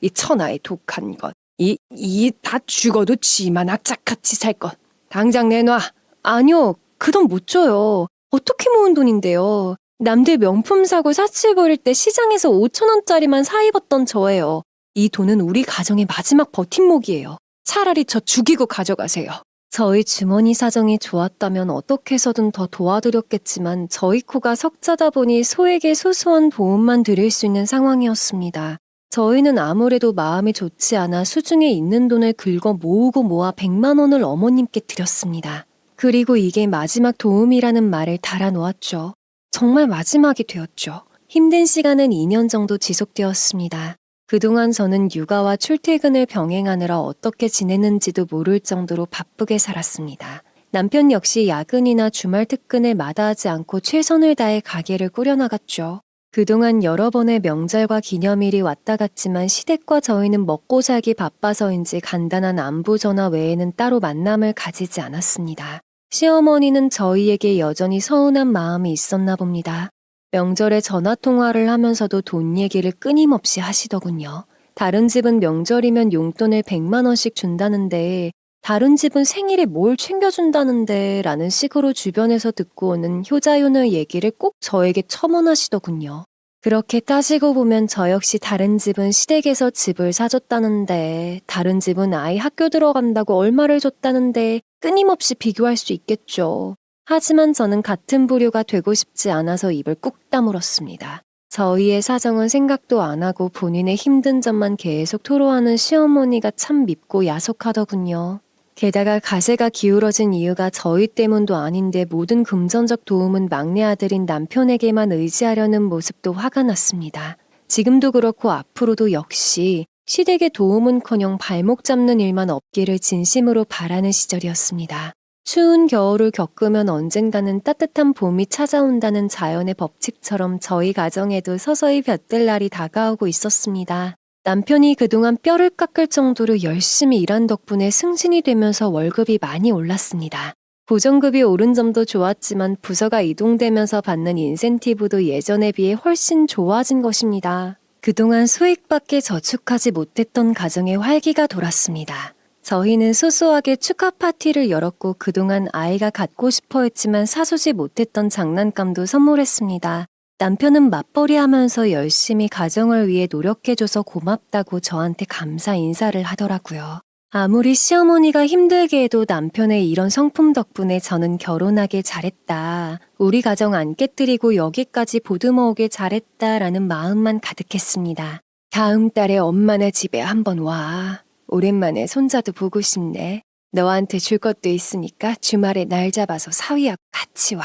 이 천하의 독한 것. 이 다 죽어도 지만 악착같이 살 것. 당장 내놔. 아니요, 그 돈 못 줘요. 어떻게 모은 돈인데요. 남들 명품 사고 사치 부릴 때 시장에서 5,000원짜리만 사 입었던 저예요. 이 돈은 우리 가정의 마지막 버팀목이에요. 차라리 저 죽이고 가져가세요. 저희 주머니 사정이 좋았다면 어떻게 해서든 더 도와드렸겠지만 저희 코가 석자다 보니 소에게 소소한 도움만 드릴 수 있는 상황이었습니다. 저희는 아무래도 마음이 좋지 않아 수중에 있는 돈을 긁어 모으고 모아 100만 원을 어머님께 드렸습니다. 그리고 이게 마지막 도움이라는 말을 달아놓았죠. 정말 마지막이 되었죠. 힘든 시간은 2년 정도 지속되었습니다. 그동안 저는 육아와 출퇴근을 병행하느라 어떻게 지냈는지도 모를 정도로 바쁘게 살았습니다. 남편 역시 야근이나 주말 특근을 마다하지 않고 최선을 다해 가게를 꾸려나갔죠. 그동안 여러 번의 명절과 기념일이 왔다 갔지만 시댁과 저희는 먹고 살기 바빠서인지 간단한 안부 전화 외에는 따로 만남을 가지지 않았습니다. 시어머니는 저희에게 여전히 서운한 마음이 있었나 봅니다. 명절에 전화통화를 하면서도 돈 얘기를 끊임없이 하시더군요. 다른 집은 명절이면 용돈을 100만 원씩 준다는데 다른 집은 생일에 뭘 챙겨준다는데 라는 식으로 주변에서 듣고 오는 효자효녀 얘기를 꼭 저에게 첨언하시더군요. 그렇게 따지고 보면 저 역시 다른 집은 시댁에서 집을 사줬다는데 다른 집은 아이 학교 들어간다고 얼마를 줬다는데 끊임없이 비교할 수 있겠죠. 하지만 저는 같은 부류가 되고 싶지 않아서 입을 꾹 다물었습니다. 저희의 사정은 생각도 안 하고 본인의 힘든 점만 계속 토로하는 시어머니가 참 밉고 야속하더군요. 게다가 가세가 기울어진 이유가 저희 때문도 아닌데 모든 금전적 도움은 막내 아들인 남편에게만 의지하려는 모습도 화가 났습니다. 지금도 그렇고 앞으로도 역시 시댁의 도움은커녕 발목 잡는 일만 없기를 진심으로 바라는 시절이었습니다. 추운 겨울을 겪으면 언젠가는 따뜻한 봄이 찾아온다는 자연의 법칙처럼 저희 가정에도 서서히 볕들 날이 다가오고 있었습니다. 남편이 그동안 뼈를 깎을 정도로 열심히 일한 덕분에 승진이 되면서 월급이 많이 올랐습니다. 고정급이 오른 점도 좋았지만 부서가 이동되면서 받는 인센티브도 예전에 비해 훨씬 좋아진 것입니다. 그동안 수익밖에 저축하지 못했던 가정에 활기가 돌았습니다. 저희는 소소하게 축하 파티를 열었고 그동안 아이가 갖고 싶어 했지만 사주지 못했던 장난감도 선물했습니다. 남편은 맞벌이 하면서 열심히 가정을 위해 노력해줘서 고맙다고 저한테 감사 인사를 하더라고요. 아무리 시어머니가 힘들게 해도 남편의 이런 성품 덕분에 저는 결혼하길 잘했다. 우리 가정 안 깨뜨리고 여기까지 보듬어오길 잘했다라는 마음만 가득했습니다. 다음 달에 엄마네 집에 한번 와. 오랜만에 손자도 보고 싶네. 너한테 줄 것도 있으니까 주말에 날 잡아서 사위하고 같이 와.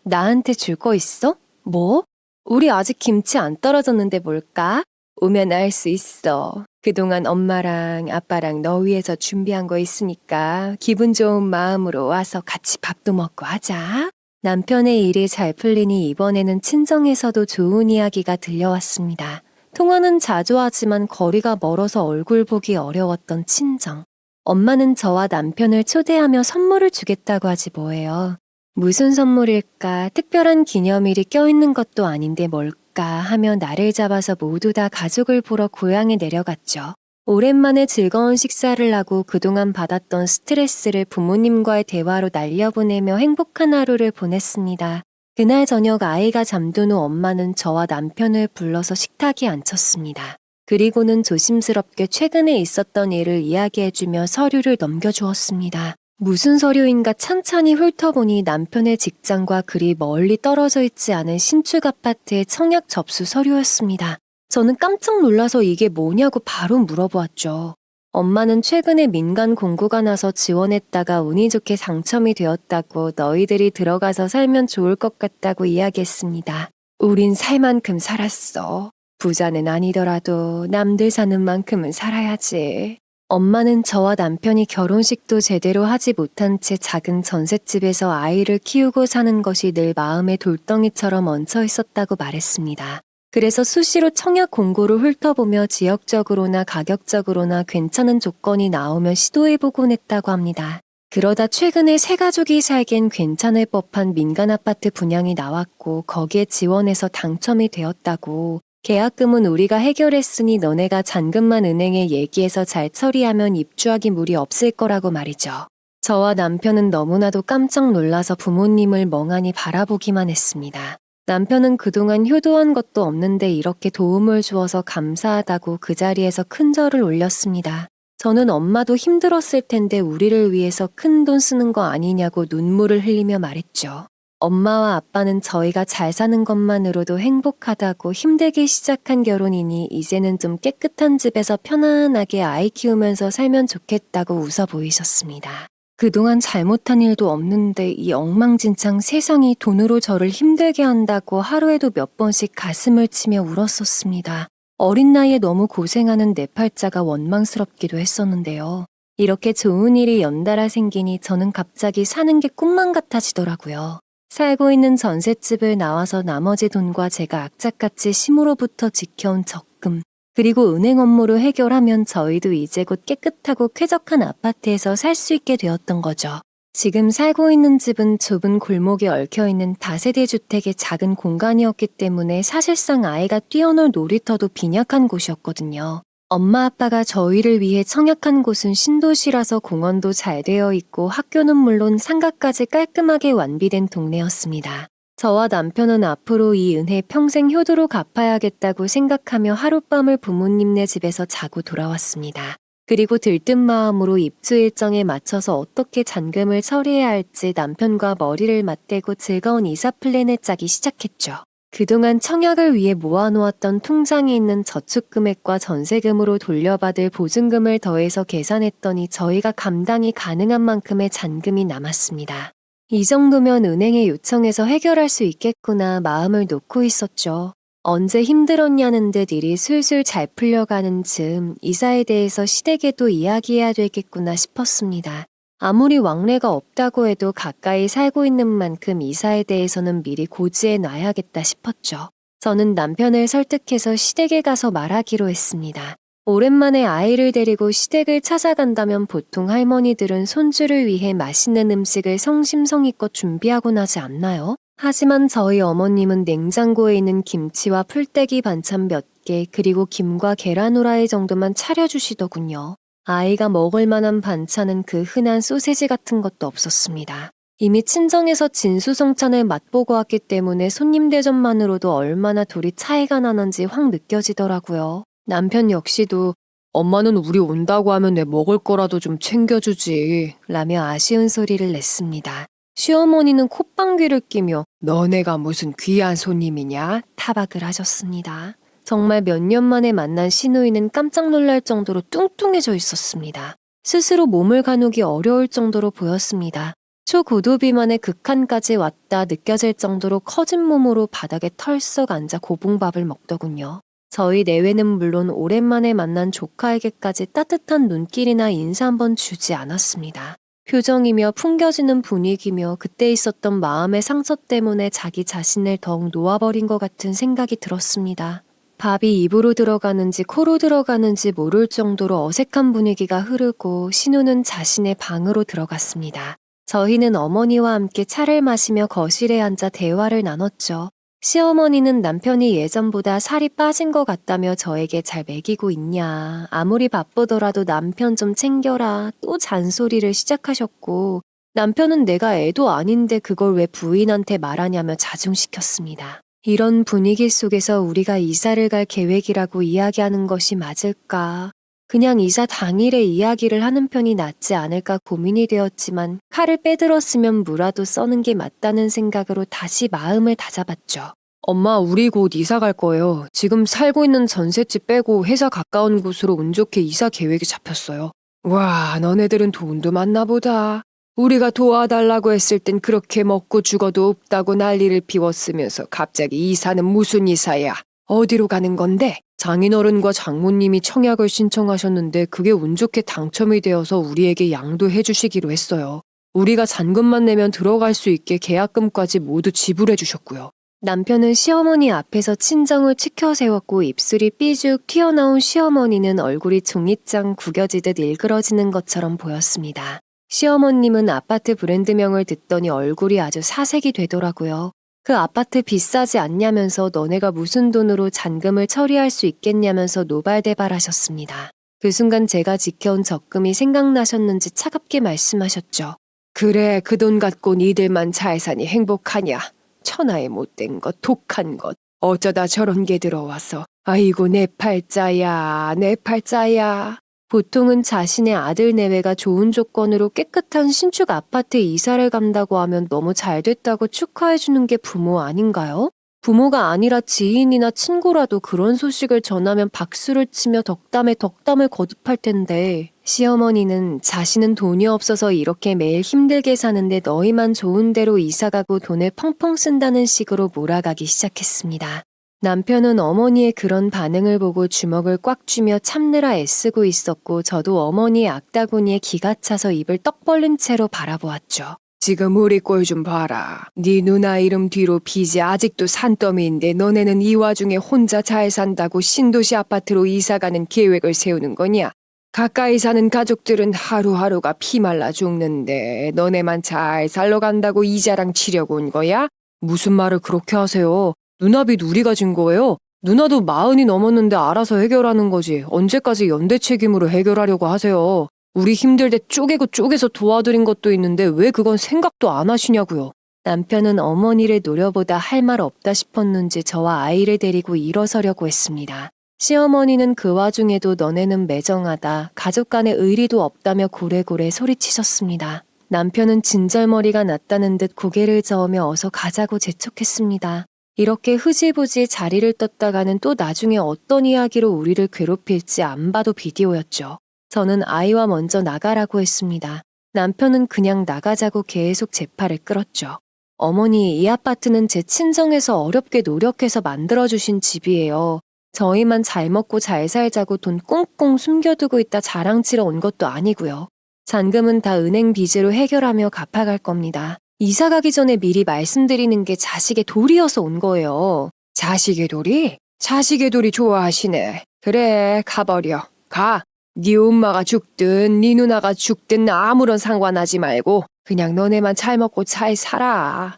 나한테 줄 거 있어? 뭐? 우리 아직 김치 안 떨어졌는데 뭘까? 오면 알 수 있어. 그동안 엄마랑 아빠랑 너 위해서 준비한 거 있으니까 기분 좋은 마음으로 와서 같이 밥도 먹고 하자. 남편의 일이 잘 풀리니 이번에는 친정에서도 좋은 이야기가 들려왔습니다. 통화는 자주 하지만 거리가 멀어서 얼굴 보기 어려웠던 친정. 엄마는 저와 남편을 초대하며 선물을 주겠다고 하지 뭐예요. 무슨 선물일까? 특별한 기념일이 껴있는 것도 아닌데 뭘까 하며 날을 잡아서 모두 다 가족을 보러 고향에 내려갔죠. 오랜만에 즐거운 식사를 하고 그동안 받았던 스트레스를 부모님과의 대화로 날려보내며 행복한 하루를 보냈습니다. 그날 저녁 아이가 잠든 후 엄마는 저와 남편을 불러서 식탁에 앉혔습니다. 그리고는 조심스럽게 최근에 있었던 일을 이야기해주며 서류를 넘겨주었습니다. 무슨 서류인가 찬찬히 훑어보니 남편의 직장과 그리 멀리 떨어져 있지 않은 신축 아파트의 청약 접수 서류였습니다. 저는 깜짝 놀라서 이게 뭐냐고 바로 물어보았죠. 엄마는 최근에 민간 공고가 나서 지원했다가 운이 좋게 당첨이 되었다고 너희들이 들어가서 살면 좋을 것 같다고 이야기했습니다. 우린 살 만큼 살았어. 부자는 아니더라도 남들 사는 만큼은 살아야지. 엄마는 저와 남편이 결혼식도 제대로 하지 못한 채 작은 전셋집에서 아이를 키우고 사는 것이 늘 마음의 돌덩이처럼 얹혀 있었다고 말했습니다. 그래서 수시로 청약 공고를 훑어보며 지역적으로나 가격적으로나 괜찮은 조건이 나오면 시도해보곤 했다고 합니다. 그러다 최근에 세 가족이 살기엔 괜찮을 법한 민간 아파트 분양이 나왔고 거기에 지원해서 당첨이 되었다고. 계약금은 우리가 해결했으니 너네가 잔금만 은행에 얘기해서 잘 처리하면 입주하기 무리 없을 거라고 말이죠. 저와 남편은 너무나도 깜짝 놀라서 부모님을 멍하니 바라보기만 했습니다. 남편은 그동안 효도한 것도 없는데 이렇게 도움을 주어서 감사하다고 그 자리에서 큰 절을 올렸습니다. 저는 엄마도 힘들었을 텐데 우리를 위해서 큰 돈 쓰는 거 아니냐고 눈물을 흘리며 말했죠. 엄마와 아빠는 저희가 잘 사는 것만으로도 행복하다고 힘들게 시작한 결혼이니 이제는 좀 깨끗한 집에서 편안하게 아이 키우면서 살면 좋겠다고 웃어 보이셨습니다. 그동안 잘못한 일도 없는데 이 엉망진창 세상이 돈으로 저를 힘들게 한다고 하루에도 몇 번씩 가슴을 치며 울었었습니다. 어린 나이에 너무 고생하는 내 팔자가 원망스럽기도 했었는데요. 이렇게 좋은 일이 연달아 생기니 저는 갑자기 사는 게 꿈만 같아지더라고요. 살고 있는 전셋집을 나와서 나머지 돈과 제가 악착같이 심으로부터 지켜온 적금, 그리고 은행 업무를 해결하면 저희도 이제 곧 깨끗하고 쾌적한 아파트에서 살 수 있게 되었던 거죠. 지금 살고 있는 집은 좁은 골목에 얽혀있는 다세대 주택의 작은 공간이었기 때문에 사실상 아이가 뛰어놀 놀이터도 빈약한 곳이었거든요. 엄마 아빠가 저희를 위해 청약한 곳은 신도시라서 공원도 잘 되어 있고 학교는 물론 상가까지 깔끔하게 완비된 동네였습니다. 저와 남편은 앞으로 이 은혜 평생 효도로 갚아야겠다고 생각하며 하룻밤을 부모님네 집에서 자고 돌아왔습니다. 그리고 들뜬 마음으로 입주 일정에 맞춰서 어떻게 잔금을 처리해야 할지 남편과 머리를 맞대고 즐거운 이사 플랜을 짜기 시작했죠. 그동안 청약을 위해 모아놓았던 통장에 있는 저축금액과 전세금으로 돌려받을 보증금을 더해서 계산했더니 저희가 감당이 가능한 만큼의 잔금이 남았습니다. 이 정도면 은행에 요청해서 해결할 수 있겠구나 마음을 놓고 있었죠. 언제 힘들었냐는 듯 일이 술술 잘 풀려가는 즈음 이사에 대해서 시댁에도 이야기해야 되겠구나 싶었습니다. 아무리 왕래가 없다고 해도 가까이 살고 있는 만큼 이사에 대해서는 미리 고지해 놔야겠다 싶었죠. 저는 남편을 설득해서 시댁에 가서 말하기로 했습니다. 오랜만에 아이를 데리고 시댁을 찾아간다면 보통 할머니들은 손주를 위해 맛있는 음식을 성심성의껏 준비하곤 하지 않나요? 하지만 저희 어머님은 냉장고에 있는 김치와 풀떼기 반찬 몇 개 그리고 김과 계란 후라이 정도만 차려주시더군요. 아이가 먹을 만한 반찬은 그 흔한 소세지 같은 것도 없었습니다. 이미 친정에서 진수성찬을 맛보고 왔기 때문에 손님 대접만으로도 얼마나 둘이 차이가 나는지 확 느껴지더라고요. 남편 역시도 엄마는 우리 온다고 하면 내 먹을 거라도 좀 챙겨주지 라며 아쉬운 소리를 냈습니다. 시어머니는 콧방귀를 끼며 너네가 무슨 귀한 손님이냐 타박을 하셨습니다. 정말 몇 년 만에 만난 시누이는 깜짝 놀랄 정도로 뚱뚱해져 있었습니다. 스스로 몸을 가누기 어려울 정도로 보였습니다. 초고도 비만의 극한까지 왔다 느껴질 정도로 커진 몸으로 바닥에 털썩 앉아 고봉밥을 먹더군요. 저희 내외는 물론 오랜만에 만난 조카에게까지 따뜻한 눈길이나 인사 한번 주지 않았습니다. 표정이며 풍겨지는 분위기며 그때 있었던 마음의 상처 때문에 자기 자신을 더욱 놓아버린 것 같은 생각이 들었습니다. 밥이 입으로 들어가는지 코로 들어가는지 모를 정도로 어색한 분위기가 흐르고 신우는 자신의 방으로 들어갔습니다. 저희는 어머니와 함께 차를 마시며 거실에 앉아 대화를 나눴죠. 시어머니는 남편이 예전보다 살이 빠진 것 같다며 저에게 잘 먹이고 있냐, 아무리 바쁘더라도 남편 좀 챙겨라 또 잔소리를 시작하셨고, 남편은 내가 애도 아닌데 그걸 왜 부인한테 말하냐며 자중시켰습니다. 이런 분위기 속에서 우리가 이사를 갈 계획이라고 이야기하는 것이 맞을까? 그냥 이사 당일에 이야기를 하는 편이 낫지 않을까 고민이 되었지만 칼을 빼들었으면 무라도 써는 게 맞다는 생각으로 다시 마음을 다잡았죠. 엄마, 우리 곧 이사 갈 거예요. 지금 살고 있는 전셋집 빼고 회사 가까운 곳으로 운 좋게 이사 계획이 잡혔어요. 와, 너네들은 돈도 많나 보다. 우리가 도와달라고 했을 땐 그렇게 먹고 죽어도 없다고 난리를 피웠으면서 갑자기 이사는 무슨 이사야? 어디로 가는 건데? 장인어른과 장모님이 청약을 신청하셨는데 그게 운 좋게 당첨이 되어서 우리에게 양도해 주시기로 했어요. 우리가 잔금만 내면 들어갈 수 있게 계약금까지 모두 지불해 주셨고요. 남편은 시어머니 앞에서 친정을 치켜 세웠고 입술이 삐죽 튀어나온 시어머니는 얼굴이 종잇장 구겨지듯 일그러지는 것처럼 보였습니다. 시어머님은 아파트 브랜드명을 듣더니 얼굴이 아주 사색이 되더라고요. 그 아파트 비싸지 않냐면서 너네가 무슨 돈으로 잔금을 처리할 수 있겠냐면서 노발대발하셨습니다. 그 순간 제가 지켜온 적금이 생각나셨는지 차갑게 말씀하셨죠. 그래, 그 돈 갖고 니들만 잘 사니 행복하냐? 천하의 못된 것, 독한 것. 어쩌다 저런 게 들어와서. 아이고, 내 팔자야, 내 팔자야. 보통은 자신의 아들 내외가 좋은 조건으로 깨끗한 신축 아파트에 이사를 간다고 하면 너무 잘 됐다고 축하해주는 게 부모 아닌가요? 부모가 아니라 지인이나 친구라도 그런 소식을 전하면 박수를 치며 덕담에 덕담을 거듭할 텐데, 시어머니는 자신은 돈이 없어서 이렇게 매일 힘들게 사는데 너희만 좋은 데로 이사가고 돈을 펑펑 쓴다는 식으로 몰아가기 시작했습니다. 남편은 어머니의 그런 반응을 보고 주먹을 꽉 쥐며 참느라 애쓰고 있었고 저도 어머니의 악다구니에 기가 차서 입을 떡 벌린 채로 바라보았죠. 지금 우리 꼴 좀 봐라. 네 누나 이름 뒤로 빚이 아직도 산더미인데 너네는 이 와중에 혼자 잘 산다고 신도시 아파트로 이사가는 계획을 세우는 거냐? 가까이 사는 가족들은 하루하루가 피말라 죽는데 너네만 잘 살러 간다고 이 자랑 치려고 온 거야? 무슨 말을 그렇게 하세요? 누나 빚 우리가 진 거예요. 누나도 40이 넘었는데 알아서 해결하는 거지. 언제까지 연대 책임으로 해결하려고 하세요. 우리 힘들 때 쪼개고 쪼개서 도와드린 것도 있는데 왜 그건 생각도 안 하시냐고요. 남편은 어머니를 노려보다 할 말 없다 싶었는지 저와 아이를 데리고 일어서려고 했습니다. 시어머니는 그 와중에도 너네는 매정하다, 가족 간의 의리도 없다며 고래고래 소리치셨습니다. 남편은 진절머리가 났다는 듯 고개를 저으며 어서 가자고 재촉했습니다. 이렇게 흐지부지 자리를 떴다가는 또 나중에 어떤 이야기로 우리를 괴롭힐지 안 봐도 비디오였죠. 저는 아이와 먼저 나가라고 했습니다. 남편은 그냥 나가자고 계속 제 팔을 끌었죠. 어머니, 이 아파트는 제 친정에서 어렵게 노력해서 만들어주신 집이에요. 저희만 잘 먹고 잘 살자고 돈 꽁꽁 숨겨두고 있다 자랑치러 온 것도 아니고요. 잔금은 다 은행 빚으로 해결하며 갚아갈 겁니다. 이사 가기 전에 미리 말씀드리는 게 자식의 도리여서 온 거예요. 자식의 도리? 자식의 도리 좋아하시네. 그래, 가버려. 가. 네 엄마가 죽든 네 누나가 죽든 아무런 상관하지 말고 그냥 너네만 잘 먹고 잘 살아.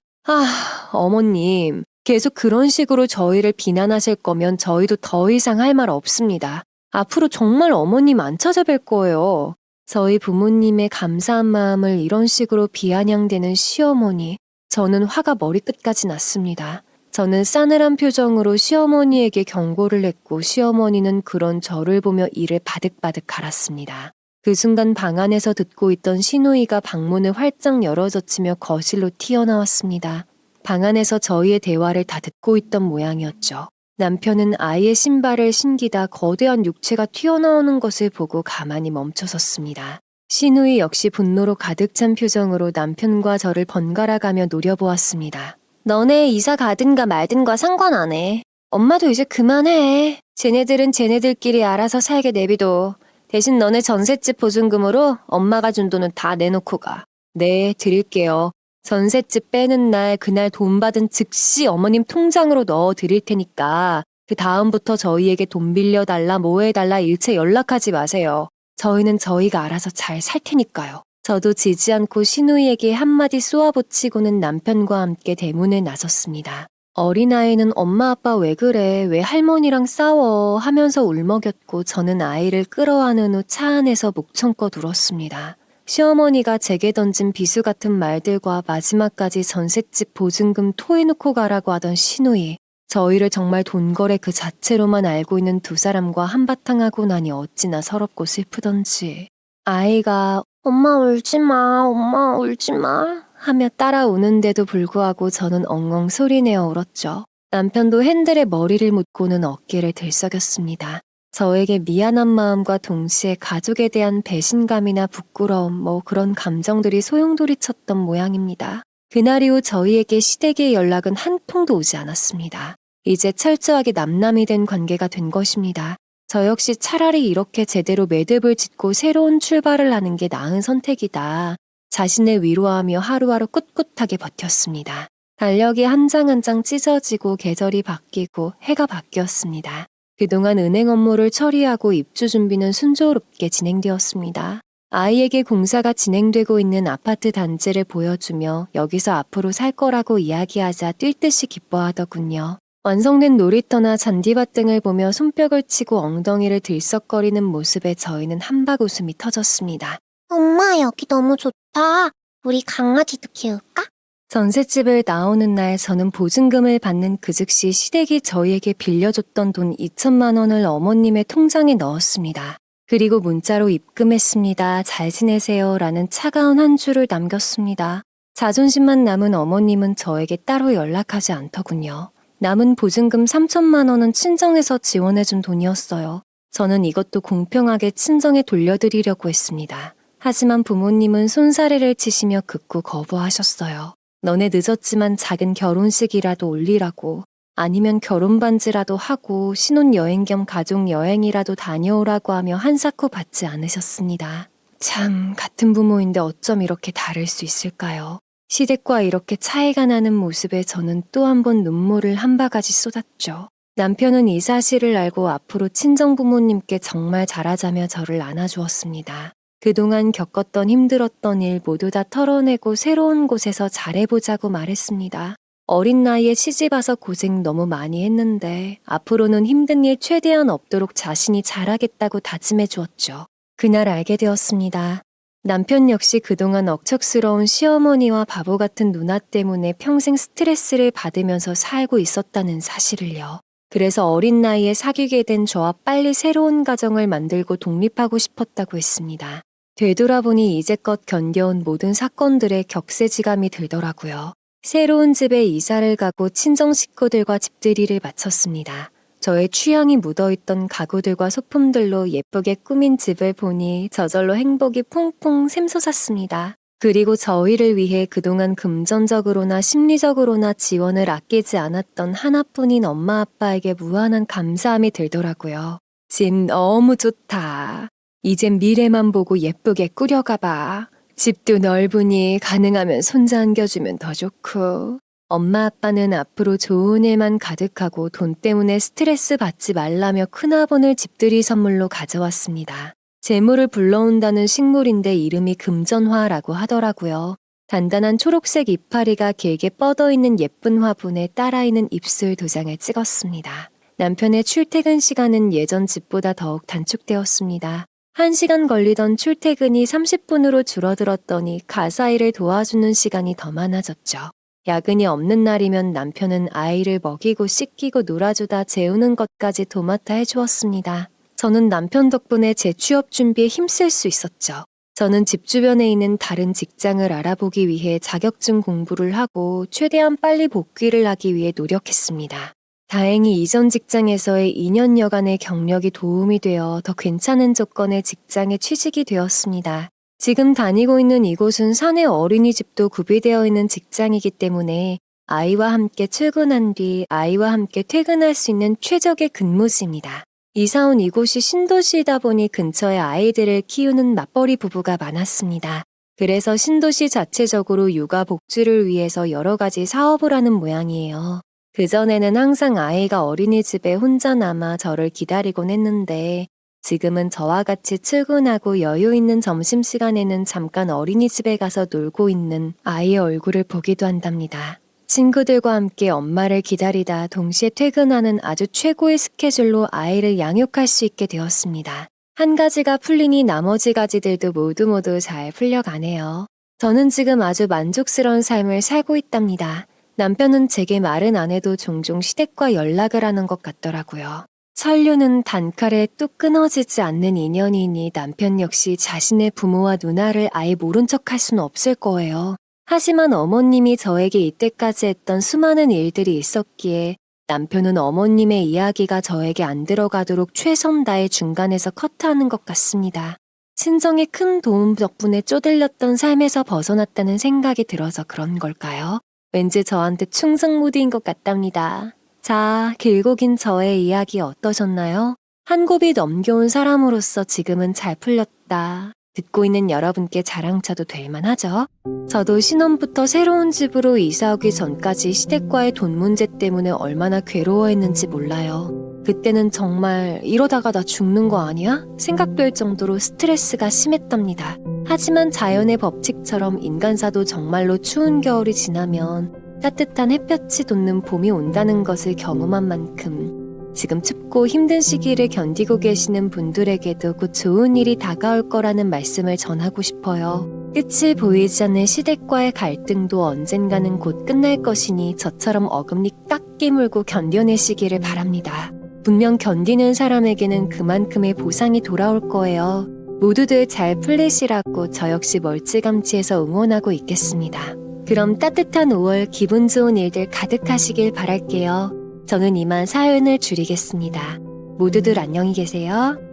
어머님, 계속 그런 식으로 저희를 비난하실 거면 저희도 더 이상 할 말 없습니다. 앞으로 정말 어머님 안 찾아뵐 거예요. 저희 부모님의 감사한 마음을 이런 식으로 비아냥대는 시어머니, 저는 화가 머리끝까지 났습니다. 저는 싸늘한 표정으로 시어머니에게 경고를 했고 시어머니는 그런 저를 보며 이를 바득바득 갈았습니다. 그 순간 방 안에서 듣고 있던 시누이가 방문을 활짝 열어젖히며 거실로 튀어나왔습니다. 방 안에서 저희의 대화를 다 듣고 있던 모양이었죠. 남편은 아이의 신발을 신기다 거대한 육체가 튀어나오는 것을 보고 가만히 멈춰섰습니다. 시누이 역시 분노로 가득 찬 표정으로 남편과 저를 번갈아가며 노려보았습니다. 너네 이사 가든가 말든가 상관 안 해. 엄마도 이제 그만해. 쟤네들은 쟤네들끼리 알아서 살게 내비둬. 대신 너네 전셋집 보증금으로 엄마가 준 돈은 다 내놓고 가. 네, 드릴게요. 전셋집 빼는 날 그날 돈 받은 즉시 어머님 통장으로 넣어 드릴 테니까 그 다음부터 저희에게 돈 빌려달라 뭐 해달라 일체 연락하지 마세요. 저희는 저희가 알아서 잘 살 테니까요. 저도 지지 않고 시누이에게 한마디 쏘아붙이고는 남편과 함께 대문에 나섰습니다. 어린아이는 엄마 아빠 왜 그래 왜 할머니랑 싸워 하면서 울먹였고 저는 아이를 끌어안은 후 차 안에서 목청껏 울었습니다. 시어머니가 제게 던진 비수 같은 말들과 마지막까지 전셋집 보증금 토해놓고 가라고 하던 시누이. 저희를 정말 돈거래 그 자체로만 알고 있는 두 사람과 한바탕 하고 나니 어찌나 서럽고 슬프던지. 아이가 엄마 울지마 엄마 울지마 하며 따라 우는데도 불구하고 저는 엉엉 소리내어 울었죠. 남편도 핸들에 머리를 묻고는 어깨를 들썩였습니다. 저에게 미안한 마음과 동시에 가족에 대한 배신감이나 부끄러움 뭐 그런 감정들이 소용돌이쳤던 모양입니다. 그날 이후 저희에게 시댁의 연락은 한 통도 오지 않았습니다. 이제 철저하게 남남이 된 관계가 된 것입니다. 저 역시 차라리 이렇게 제대로 매듭을 짓고 새로운 출발을 하는 게 나은 선택이다. 자신을 위로하며 하루하루 꿋꿋하게 버텼습니다. 달력이 한 장 한 장 찢어지고 계절이 바뀌고 해가 바뀌었습니다. 그동안 은행 업무를 처리하고 입주 준비는 순조롭게 진행되었습니다. 아이에게 공사가 진행되고 있는 아파트 단지를 보여주며 여기서 앞으로 살 거라고 이야기하자 뛸 듯이 기뻐하더군요. 완성된 놀이터나 잔디밭 등을 보며 손뼉을 치고 엉덩이를 들썩거리는 모습에 저희는 한박 웃음이 터졌습니다. 엄마, 여기 너무 좋다. 우리 강아지도 키울까? 전셋집을 나오는 날 저는 보증금을 받는 그 즉시 시댁이 저희에게 빌려줬던 돈 2천만 원을 어머님의 통장에 넣었습니다. 그리고 문자로 입금했습니다. 잘 지내세요 라는 차가운 한 줄을 남겼습니다. 자존심만 남은 어머님은 저에게 따로 연락하지 않더군요. 남은 보증금 3천만 원은 친정에서 지원해준 돈이었어요. 저는 이것도 공평하게 친정에 돌려드리려고 했습니다. 하지만 부모님은 손사래를 치시며 극구 거부하셨어요. 너네 늦었지만 작은 결혼식이라도 올리라고 아니면 결혼반지라도 하고 신혼여행 겸 가족여행이라도 다녀오라고 하며 한사코 받지 않으셨습니다. 참 같은 부모인데 어쩜 이렇게 다를 수 있을까요? 시댁과 이렇게 차이가 나는 모습에 저는 또 한 번 눈물을 한 바가지 쏟았죠. 남편은 이 사실을 알고 앞으로 친정부모님께 정말 잘하자며 저를 안아주었습니다. 그동안 겪었던 힘들었던 일 모두 다 털어내고 새로운 곳에서 잘해보자고 말했습니다. 어린 나이에 시집와서 고생 너무 많이 했는데 앞으로는 힘든 일 최대한 없도록 자신이 잘하겠다고 다짐해 주었죠. 그날 알게 되었습니다. 남편 역시 그동안 억척스러운 시어머니와 바보 같은 누나 때문에 평생 스트레스를 받으면서 살고 있었다는 사실을요. 그래서 어린 나이에 사귀게 된 저와 빨리 새로운 가정을 만들고 독립하고 싶었다고 했습니다. 되돌아보니 이제껏 견뎌온 모든 사건들에 격세지감이 들더라고요. 새로운 집에 이사를 가고 친정 식구들과 집들이를 마쳤습니다. 저의 취향이 묻어있던 가구들과 소품들로 예쁘게 꾸민 집을 보니 저절로 행복이 퐁퐁 샘솟았습니다. 그리고 저희를 위해 그동안 금전적으로나 심리적으로나 지원을 아끼지 않았던 하나뿐인 엄마 아빠에게 무한한 감사함이 들더라고요. 집 너무 좋다. 이젠 미래만 보고 예쁘게 꾸려가봐. 집도 넓으니 가능하면 손자 안겨주면 더 좋고. 엄마 아빠는 앞으로 좋은 일만 가득하고 돈 때문에 스트레스 받지 말라며 큰아본을 집들이 선물로 가져왔습니다. 재물을 불러온다는 식물인데 이름이 금전화라고 하더라고요. 단단한 초록색 이파리가 길게 뻗어있는 예쁜 화분에 딸아이는 입술 도장을 찍었습니다. 남편의 출퇴근 시간은 예전 집보다 더욱 단축되었습니다. 1시간 걸리던 출퇴근이 30분으로 줄어들었더니 가사일을 도와주는 시간이 더 많아졌죠. 야근이 없는 날이면 남편은 아이를 먹이고 씻기고 놀아주다 재우는 것까지 도맡아 해주었습니다. 저는 남편 덕분에 제 취업 준비에 힘쓸 수 있었죠. 저는 집 주변에 있는 다른 직장을 알아보기 위해 자격증 공부를 하고 최대한 빨리 복귀를 하기 위해 노력했습니다. 다행히 이전 직장에서의 2년여간의 경력이 도움이 되어 더 괜찮은 조건의 직장에 취직이 되었습니다. 지금 다니고 있는 이곳은 사내 어린이집도 구비되어 있는 직장이기 때문에 아이와 함께 출근한 뒤 아이와 함께 퇴근할 수 있는 최적의 근무지입니다. 이사 온 이곳이 신도시이다 보니 근처에 아이들을 키우는 맞벌이 부부가 많았습니다. 그래서 신도시 자체적으로 육아 복지를 위해서 여러 가지 사업을 하는 모양이에요. 그전에는 항상 아이가 어린이집에 혼자 남아 저를 기다리곤 했는데 지금은 저와 같이 출근하고 여유 있는 점심시간에는 잠깐 어린이집에 가서 놀고 있는 아이의 얼굴을 보기도 한답니다. 친구들과 함께 엄마를 기다리다 동시에 퇴근하는 아주 최고의 스케줄로 아이를 양육할 수 있게 되었습니다. 한 가지가 풀리니 나머지 가지들도 모두 잘 풀려가네요. 저는 지금 아주 만족스러운 삶을 살고 있답니다. 남편은 제게 말은 안 해도 종종 시댁과 연락을 하는 것 같더라고요. 설류는 단칼에 뚝 끊어지지 않는 인연이니 남편 역시 자신의 부모와 누나를 아예 모른 척할 수는 없을 거예요. 하지만 어머님이 저에게 이때까지 했던 수많은 일들이 있었기에 남편은 어머님의 이야기가 저에게 안 들어가도록 최선 다해 중간에서 커트하는 것 같습니다. 친정의 큰 도움 덕분에 쪼들렸던 삶에서 벗어났다는 생각이 들어서 그런 걸까요? 왠지 저한테 충성 모드인 것 같답니다. 자, 길고 긴 저의 이야기 어떠셨나요? 한 곱이 넘겨온 사람으로서 지금은 잘 풀렸다. 듣고 있는 여러분께 자랑쳐도 될 만하죠? 저도 신혼부터 새로운 집으로 이사 오기 전까지 시댁과의 돈 문제 때문에 얼마나 괴로워했는지 몰라요. 그때는 정말 이러다가 나 죽는 거 아니야? 생각될 정도로 스트레스가 심했답니다. 하지만 자연의 법칙처럼 인간사도 정말로 추운 겨울이 지나면 따뜻한 햇볕이 돋는 봄이 온다는 것을 경험한 만큼 지금 춥고 힘든 시기를 견디고 계시는 분들에게도 곧 좋은 일이 다가올 거라는 말씀을 전하고 싶어요. 끝이 보이지 않는 시댁과의 갈등도 언젠가는 곧 끝날 것이니 저처럼 어금니 딱 깨물고 견뎌내시기를 바랍니다. 분명 견디는 사람에게는 그만큼의 보상이 돌아올 거예요. 모두들 잘 풀리시라고 저 역시 멀찌감치해서 응원하고 있겠습니다. 그럼 따뜻한 5월 기분 좋은 일들 가득하시길 바랄게요. 저는 이만 사연을 줄이겠습니다. 모두들 안녕히 계세요.